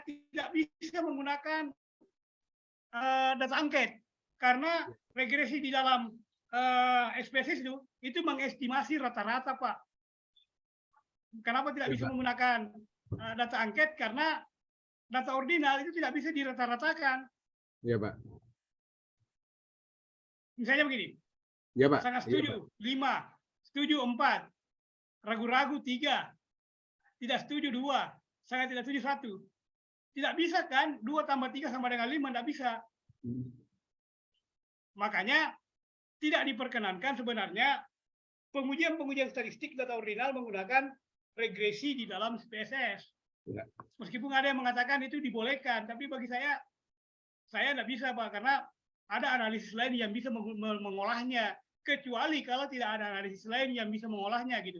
tidak bisa menggunakan data angket. Karena regresi di dalam SPSS itu mengestimasi rata-rata, Pak. Kenapa tidak bisa menggunakan data angket? Karena data ordinal itu tidak bisa dirata-ratakan. Iya, Pak. Misalnya begini, Iya, Pak. sangat Iya, setuju 5, setuju 4, ragu-ragu 3, tidak setuju 2, sangat tidak setuju 1. Tidak bisa kan 2 tambah 3 sama dengan 5, tidak bisa. Makanya tidak diperkenankan sebenarnya pengujian statistik data ordinal menggunakan regresi di dalam SPSS. Ya. Meskipun ada yang mengatakan itu dibolehkan, tapi bagi saya tidak bisa, Pak, karena ada analisis lain yang bisa mengolahnya, kecuali kalau tidak ada analisis lain yang bisa mengolahnya gitu.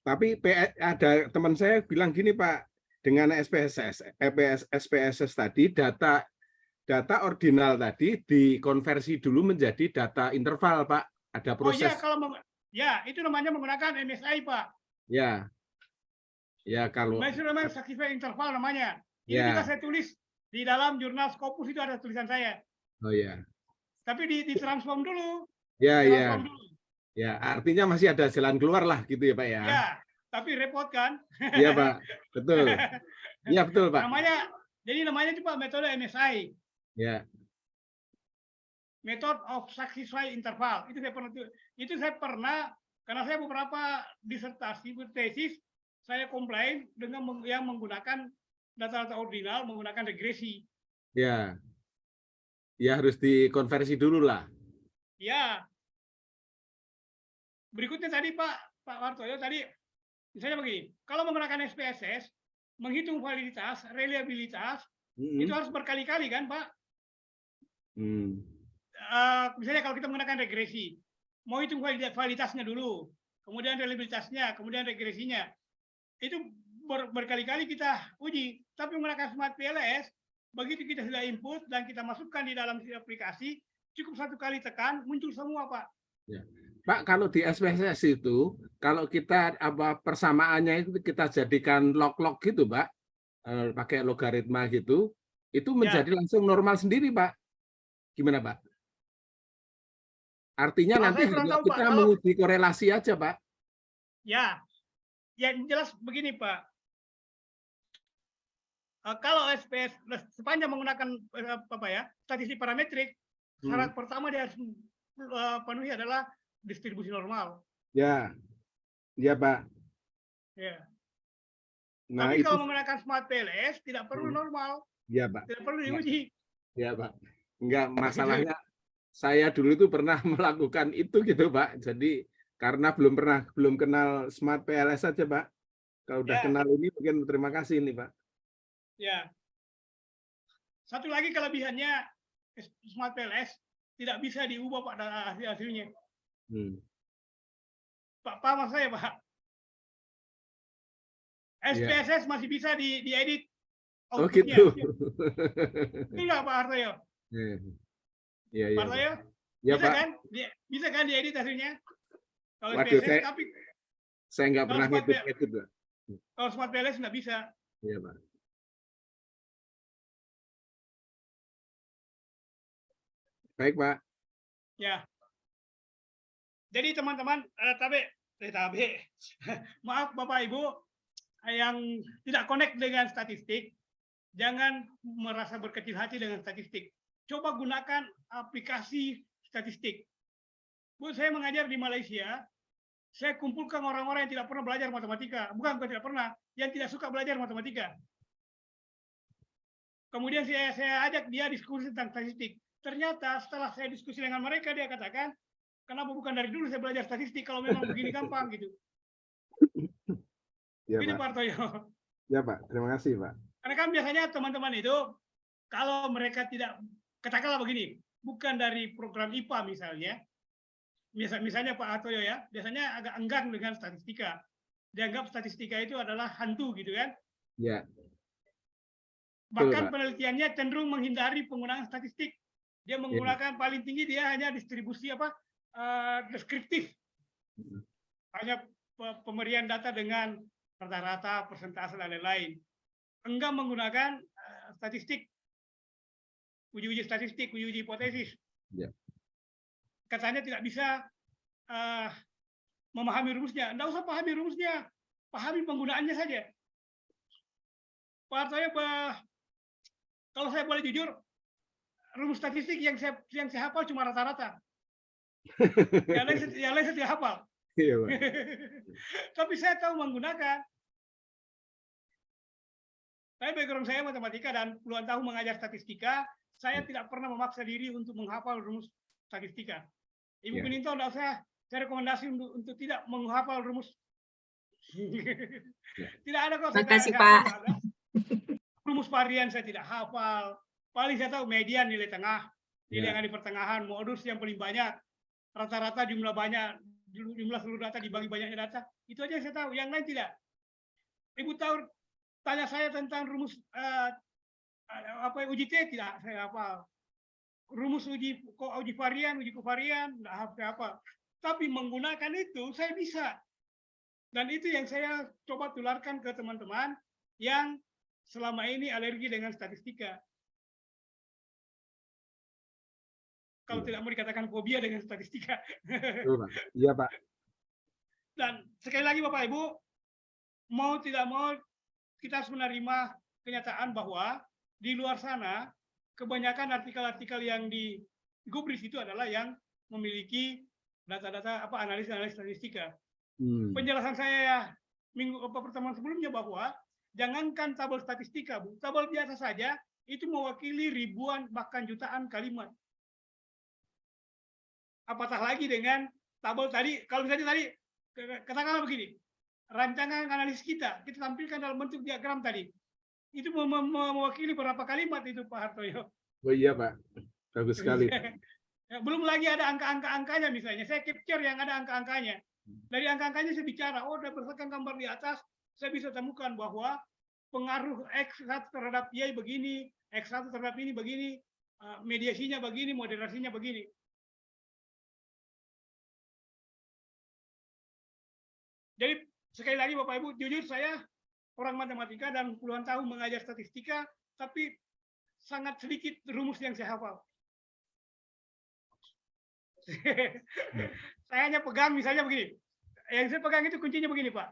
Tapi ada teman saya bilang gini, Pak, dengan SPSS tadi data ordinal tadi dikonversi dulu menjadi data interval, Pak. Ada proses. Oh ya, itu namanya menggunakan MSI, Pak. Ya. Ya, kalau Measurement Satisfied Interval namanya. Itu ya. juga saya tulis di dalam jurnal Scopus, itu ada tulisan saya. Oh ya. Tapi ditransform dulu. Ya, Transform ya. dulu. Ya, artinya masih ada jalan keluar lah gitu ya, Pak ya. Ya, tapi repot kan? Iya, Pak. Betul. Iya, betul, Pak. Namanya itu Pak metode MSI. Ya. Method of Satisfied Interval. Itu saya pernah karena saya beberapa disertasi bertesis saya komplain dengan yang menggunakan data-data ordinal menggunakan regresi. Ya. Ya harus dikonversi dulu lah. Ya. Berikutnya tadi Pak Wartoyo tadi misalnya begini, kalau menggunakan SPSS menghitung validitas, reliabilitas itu harus berkali-kali kan, Pak? Misalnya kalau kita menggunakan regresi, mau hitung validitasnya dulu, kemudian reliabilitasnya, kemudian regresinya. Itu berkali-kali kita uji. Tapi menggunakan Smart PLS, begitu kita sudah input dan kita masukkan di dalam aplikasi, cukup 1 kali tekan, muncul semua, Pak. Ya. Pak, kalau di SPSS itu, kalau kita persamaannya itu kita jadikan log-log gitu, Pak, pakai logaritma gitu, itu menjadi langsung normal sendiri, Pak. Gimana, Pak? Artinya nanti kita menguji korelasi aja, Pak. Ya, yang jelas begini, Pak. Kalau SPS sepanjang menggunakan statistik parametrik, syarat pertama dia harus penuhi adalah distribusi normal. Ya, ya, Pak. Ya. Nah, tapi itu kalau menggunakan Smart PLS tidak perlu normal. Ya, Pak. Tidak perlu diuji. Ya, Pak. Enggak, masalahnya saya dulu itu pernah melakukan itu gitu, Pak. Jadi karena belum kenal Smart PLS saja, Pak. Kalau udah kenal ini mungkin terima kasih ini, Pak. Ya. Satu lagi kelebihannya Smart PLS tidak bisa diubah, Pak, hasilnya. Pak, paham saya, Pak? SPSS masih bisa diedit. Oh outputnya. gitu. Betul nggak Pak Hartoyo? Iya, iya, Pak Hartoyo? Pak. Ya, Bisa Pak. kan? Bisa kan diedit hasilnya? Kalau Waduh, SPSS, tapi saya nggak kalau pernah Smart ngedit-ngedit, Pak. kalau Smart PLS nggak bisa. Iya, Pak. Baik, Pak. Ya. Jadi teman-teman, maaf Bapak Ibu yang tidak connect dengan statistik, jangan merasa berkecil hati dengan statistik. Coba gunakan aplikasi statistik. Bu, saya mengajar di Malaysia, saya kumpulkan orang-orang yang tidak pernah belajar matematika. Bukan tidak pernah, yang tidak suka belajar matematika. Kemudian saya ajak dia diskusi tentang statistik. Ternyata setelah saya diskusi dengan mereka, dia katakan, kenapa bukan dari dulu saya belajar statistik kalau memang begini gampang gitu. Ya, Ini Pak. Pak Hartoyo. Ya, Pak. Terima kasih, Pak. Karena kan biasanya teman-teman itu, kalau mereka tidak, katakanlah begini, bukan dari program IPA misalnya, misalnya Pak Hartoyo ya, biasanya agak enggan dengan statistika. Dianggap statistika itu adalah hantu gitu kan. Ya. Bahkan Pak. penelitiannya cenderung menghindari penggunaan statistik. Dia menggunakan paling tinggi dia hanya distribusi deskriptif. Hanya pemberian data dengan rata-rata, persentase dan lain-lain. Enggak menggunakan statistik, uji-uji statistik, uji-uji hipotesis. Ya. Katanya tidak bisa memahami rumusnya. Enggak usah pahami rumusnya, pahami penggunaannya saja. Pak Hartoyo, kalau saya boleh jujur, rumus statistik yang saya hafal cuma rata-rata. Yang lain saya tidak hafal. Iya, Pak. Tapi saya tahu menggunakan. Saya background saya matematika dan puluhan tahun mengajar statistika. Saya tidak pernah memaksa diri untuk menghafal rumus statistika. Ibu Pininto, tidak usah. Saya rekomendasi untuk tidak menghafal rumus. Tidak ada kok. Terima kasih, Pak. Rumus varian saya tidak hafal. Paling saya tahu median, nilai tengah, nilai yang ada di pertengahan, modus yang paling banyak, rata-rata jumlah seluruh data dibagi banyaknya data. Itu aja yang saya tahu. Yang lain tidak. Ibu tahu, tanya saya tentang rumus uji T, tidak saya hafal. Rumus uji varian, uji kovarian, tidak hafal. Tapi menggunakan itu saya bisa. Dan itu yang saya coba tularkan ke teman-teman yang selama ini alergi dengan statistika. Kalau tidak mau dikatakan fobia dengan statistika. Iya, Pak. Dan sekali lagi Bapak Ibu, mau tidak mau kita harus menerima kenyataan bahwa di luar sana kebanyakan artikel-artikel yang digubris itu adalah yang memiliki data-data analisis statistika. Penjelasan saya pertemuan sebelumnya bahwa jangankan tabel statistika, Bu, tabel biasa saja itu mewakili ribuan bahkan jutaan kalimat. Apatah lagi dengan tabel tadi, kalau misalnya tadi katakanlah begini, rancangan analisis kita tampilkan dalam bentuk diagram tadi. Itu mewakili berapa kalimat itu Pak Hartoyo? Oh iya, Pak. Bagus sekali. Belum lagi ada angka-angkanya misalnya. Saya capture yang ada angka-angkanya. Dari angka-angkanya saya bicara, berdasarkan gambar di atas, saya bisa temukan bahwa pengaruh X1 terhadap Y begini, X1 terhadap ini begini, mediasinya begini, moderasinya begini. Jadi sekali lagi Bapak Ibu, jujur saya orang matematika dan puluhan tahun mengajar statistika, tapi sangat sedikit rumus yang saya hafal. Saya hanya pegang misalnya begini. Yang saya pegang itu kuncinya begini Pak.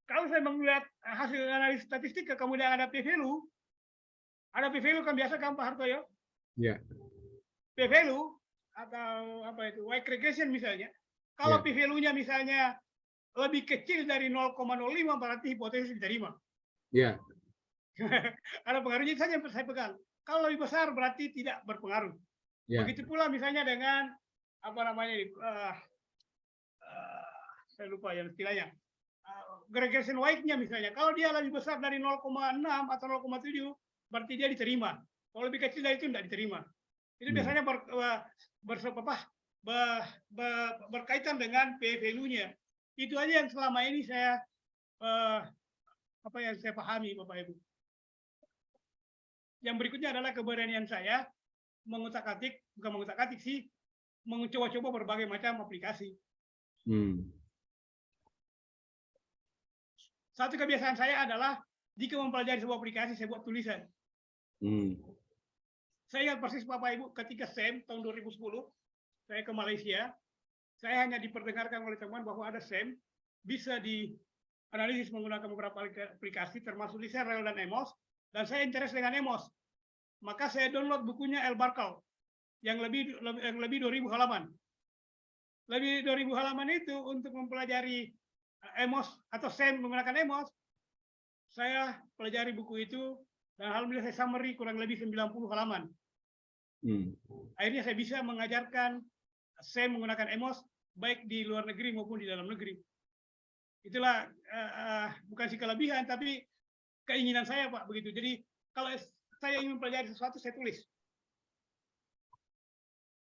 Kalau saya melihat hasil analisis statistika, kemudian ada p-value, kan biasa kan Pak Hartoyo? Iya. P-value atau weight regression misalnya. Kalau p-value-nya misalnya lebih kecil dari 0,05 berarti hipotesis diterima. Iya. Ada pengaruhnya saja yang saya pegang. Kalau lebih besar berarti tidak berpengaruh. Ya. Begitu pula misalnya dengan saya lupa yang istilahnya. Regression weight-nya misalnya. Kalau dia lebih besar dari 0,6 atau 0,7 berarti dia diterima. Kalau lebih kecil dari itu tidak diterima. Itu biasanya berkaitan dengan p-value-nya. Itu aja yang selama ini saya yang saya pahami Bapak Ibu. Yang berikutnya adalah keberanian saya mengutak-atik, bukan mengutak-atik sih, mencoba-coba berbagai macam aplikasi. Satu kebiasaan saya adalah jika mempelajari sebuah aplikasi, saya buat tulisan. Saya ingat persis Bapak Ibu ketika SEM tahun 2010, saya ke Malaysia, saya hanya diperdengarkan oleh teman bahwa ada SEM, bisa dianalisis menggunakan beberapa aplikasi, termasuk Lisa, Rel, dan Emos, dan saya interest dengan Emos. Maka saya download bukunya El Barkal, yang lebih 2000 halaman. Lebih 2000 halaman itu untuk mempelajari Emos atau SEM menggunakan Emos, saya pelajari buku itu, dan alhamdulillah saya summary kurang lebih 90 halaman. Akhirnya saya bisa mengajarkan SEM menggunakan Emos, baik di luar negeri maupun di dalam negeri. Itulah bukan sih kelebihan, tapi keinginan saya, Pak, begitu. Jadi kalau saya ingin mempelajari sesuatu, saya tulis.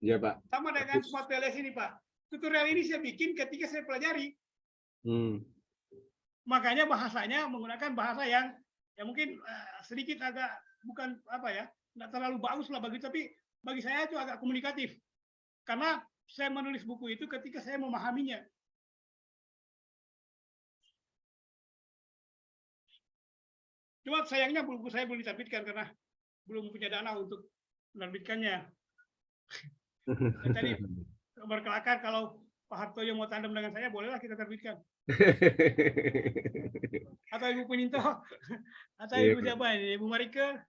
Iya, Pak. Sama dengan Smart PLS ini, Pak. Tutorial ini saya bikin ketika saya pelajari. Makanya bahasanya menggunakan bahasa yang mungkin sedikit agak bukan apa ya, nggak terlalu bagus lah begitu, tapi bagi saya itu agak komunikatif. Karena saya menulis buku itu ketika saya memahaminya. Cuma sayangnya buku saya belum diterbitkan karena belum punya dana untuk menerbitkannya. Dan tadi berkelakar kalau Pak Hartoyo mau tandem dengan saya, bolehlah kita terbitkan. Atau Ibu Peninto, atau Ibu siapa ini, Ibu Marike.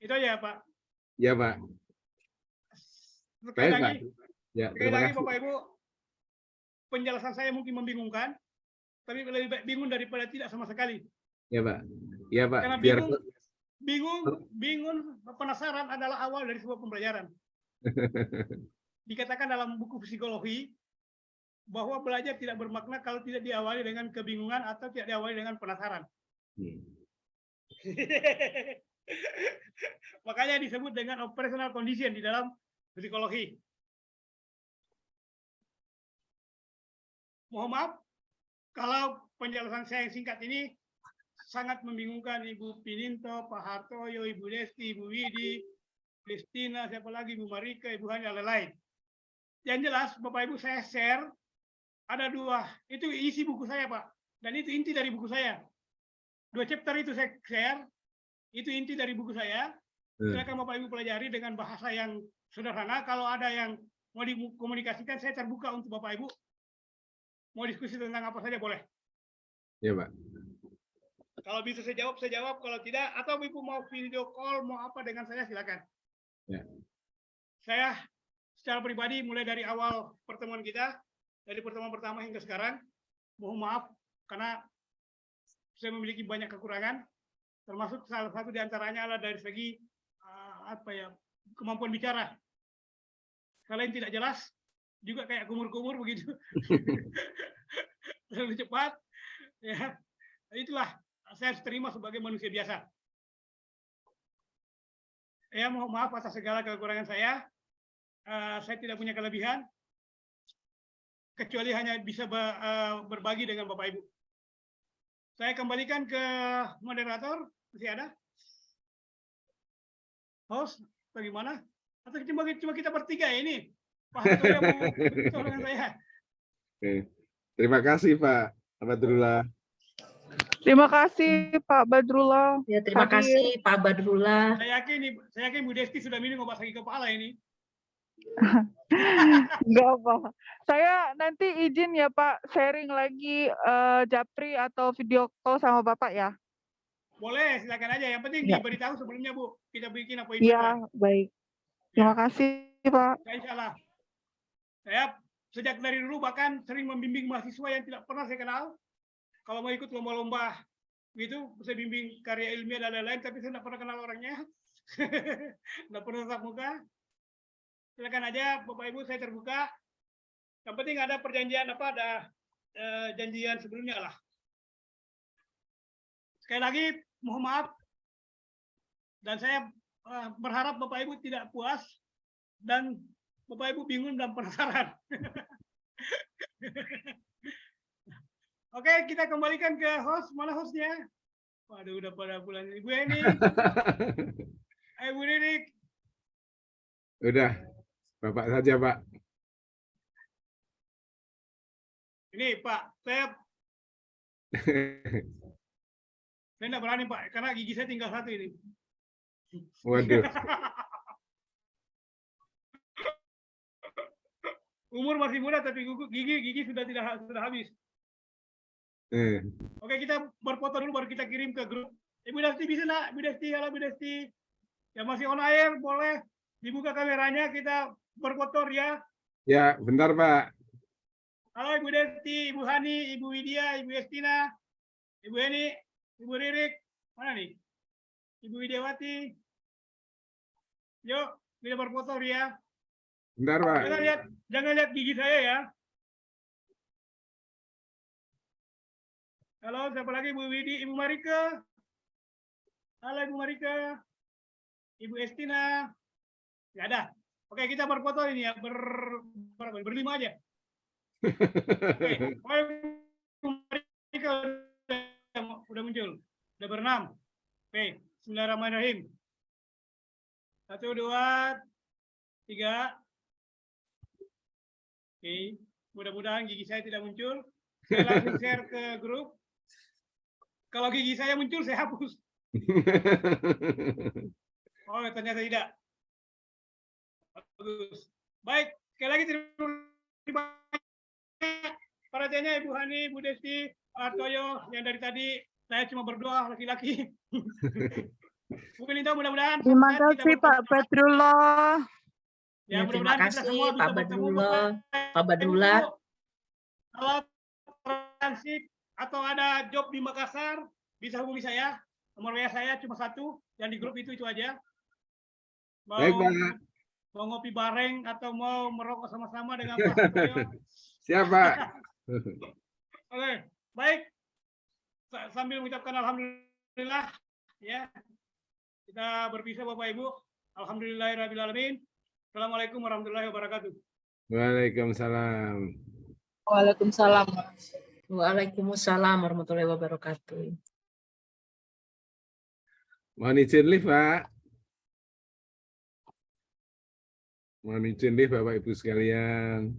Itu aja, Pak. Ya, Pak. Sekali lagi, ya, sekali lagi Bapak Ibu, penjelasan saya mungkin membingungkan, tapi lebih baik bingung daripada tidak sama sekali. Ya, Pak. Ya, Pak. Karena Biar bingung, penasaran adalah awal dari sebuah pembelajaran. Dikatakan dalam buku psikologi bahwa belajar tidak bermakna kalau tidak diawali dengan kebingungan atau tidak diawali dengan penasaran. Makanya disebut dengan operational condition di dalam psikologi. Mohon maaf kalau penjelasan saya yang singkat ini sangat membingungkan Ibu Pininto, Pak Hartoyo, Ibu Desti, Ibu Widi, Kristina, siapa lagi, Ibu Marika, Ibu Hani, dan lain-lain. Yang jelas, Bapak Ibu, saya share, ada 2, itu isi buku saya, Pak. Dan itu inti dari buku saya. 2 chapter itu saya share, itu inti dari buku saya. Silakan Bapak Ibu pelajari dengan bahasa yang sederhana. Kalau ada yang mau dikomunikasikan, saya terbuka untuk Bapak Ibu. Mau diskusi tentang apa saja boleh. Ya, Pak. Kalau bisa saya jawab, kalau tidak, atau Ibu mau video call, mau apa dengan saya, silakan. Ya. Saya secara pribadi, mulai dari awal pertemuan kita, dari pertemuan pertama hingga sekarang, mohon maaf, karena saya memiliki banyak kekurangan, termasuk salah satu diantaranya adalah dari segi kemampuan bicara. Selain tidak jelas, juga kayak kumur-kumur begitu. Terlalu cepat. Ya, itulah saya harus terima sebagai manusia biasa. Ya, mohon maaf atas segala kekurangan saya. Saya tidak punya kelebihan, kecuali hanya bisa berbagi dengan Bapak Ibu. Saya kembalikan ke moderator, masih ada? Host, bagaimana? Atau cuma kita bertiga ini? Pak Hartoyo mau berbicara dengan saya. Oke. Terima kasih, Pak Badrullah. Terima kasih Pak Badrullah. Ya, terima kasih Pak Badrullah. Saya yakin Bu Desti sudah minum obat sakit kepala ini. Enggak apa. Saya nanti izin ya Pak sharing lagi japri atau video call sama Bapak ya. Boleh, silakan aja. Yang penting Ya. diberitahu sebelumnya, Bu. Kita bikin appointment. Iya, baik. Terima kasih Pak. Ya, insya Allah. Saya sejak dari dulu bahkan sering membimbing mahasiswa yang tidak pernah saya kenal. Kalau mau ikut lomba-lomba gitu, saya bimbing karya ilmiah dan lain-lain, tapi saya tidak pernah kenal orangnya. Tidak pernah tatap muka. Silakan aja, Bapak Ibu, saya terbuka. Yang penting ada perjanjian ada janjian sebelumnya lah. Sekali lagi, mohon maaf. Dan saya berharap Bapak Ibu tidak puas dan Bapak Ibu bingung dan penasaran. Oke, kita kembalikan ke host. Mana hostnya? Waduh, udah pada pulang. Ibu Eni, Ibu Ririk. Udah, Bapak saja, Pak. Ini Pak, saya nggak berani Pak, karena gigi saya tinggal satu ini. Waduh. Umur masih muda tapi gigi sudah habis. Oke, kita berfoto dulu baru kita kirim ke grup. Ibu Desti bisa nak? Ibu Desti, halo Ibu Desti. Yang masih on air boleh dibuka kameranya, kita berfoto ya. Ya, bentar Pak. Halo Ibu Desti, Ibu Hani, Ibu Widya, Ibu Estina, Ibu Eni, Ibu Ririk. Mana nih? Ibu Widyawati. Yuk, kita berfoto ya. Bentar Pak. Jangan lihat gigi saya ya. Halo, siapa lagi? Ibu Widi, Ibu Marika. Halo Ibu Marika. Ibu Estina. Ya ada. Oke, kita berfoto ini ya, berlima aja. Oke, Ibu Marika udah muncul. Udah berenam. Oke, bismillahirrahmanirrahim. 1, 2, 3. Oke, mudah-mudahan gigi saya tidak muncul. Saya langsung share ke grup. Kalau gigi saya muncul, saya hapus. Oh, ternyata tidak. Bagus. Baik, sekali lagi terima kasih perhatiannya Ibu Hani, Ibu Desti, Pak Toyo, yang dari tadi saya cuma berdoa laki-laki. Bu Melinda, mudah-mudahan. Terima kasih Pak Petrullah. Ya, terima mudah-mudahan kita kasih semua Pak bisa bertemu. Pak Badullah. Kalau transit atau ada job di Makassar, bisa hubungi saya. Nomor WA saya cuma 1, yang di grup itu aja. Baik, Pak. Mau ngopi bareng atau mau merokok sama-sama dengan Pak Toyo. Siap, Pak. Oke, baik. Sambil mengucapkan alhamdulillah ya. Kita berpisah Bapak Ibu. Alhamdulillahirabbil alamin. Assalamualaikum warahmatullahi wabarakatuh. Waalaikumsalam. Waalaikumsalam. Waalaikumsalam warahmatullahi wabarakatuh. Mohon izin live, Pak. Mohon izin live, Bapak Ibu sekalian.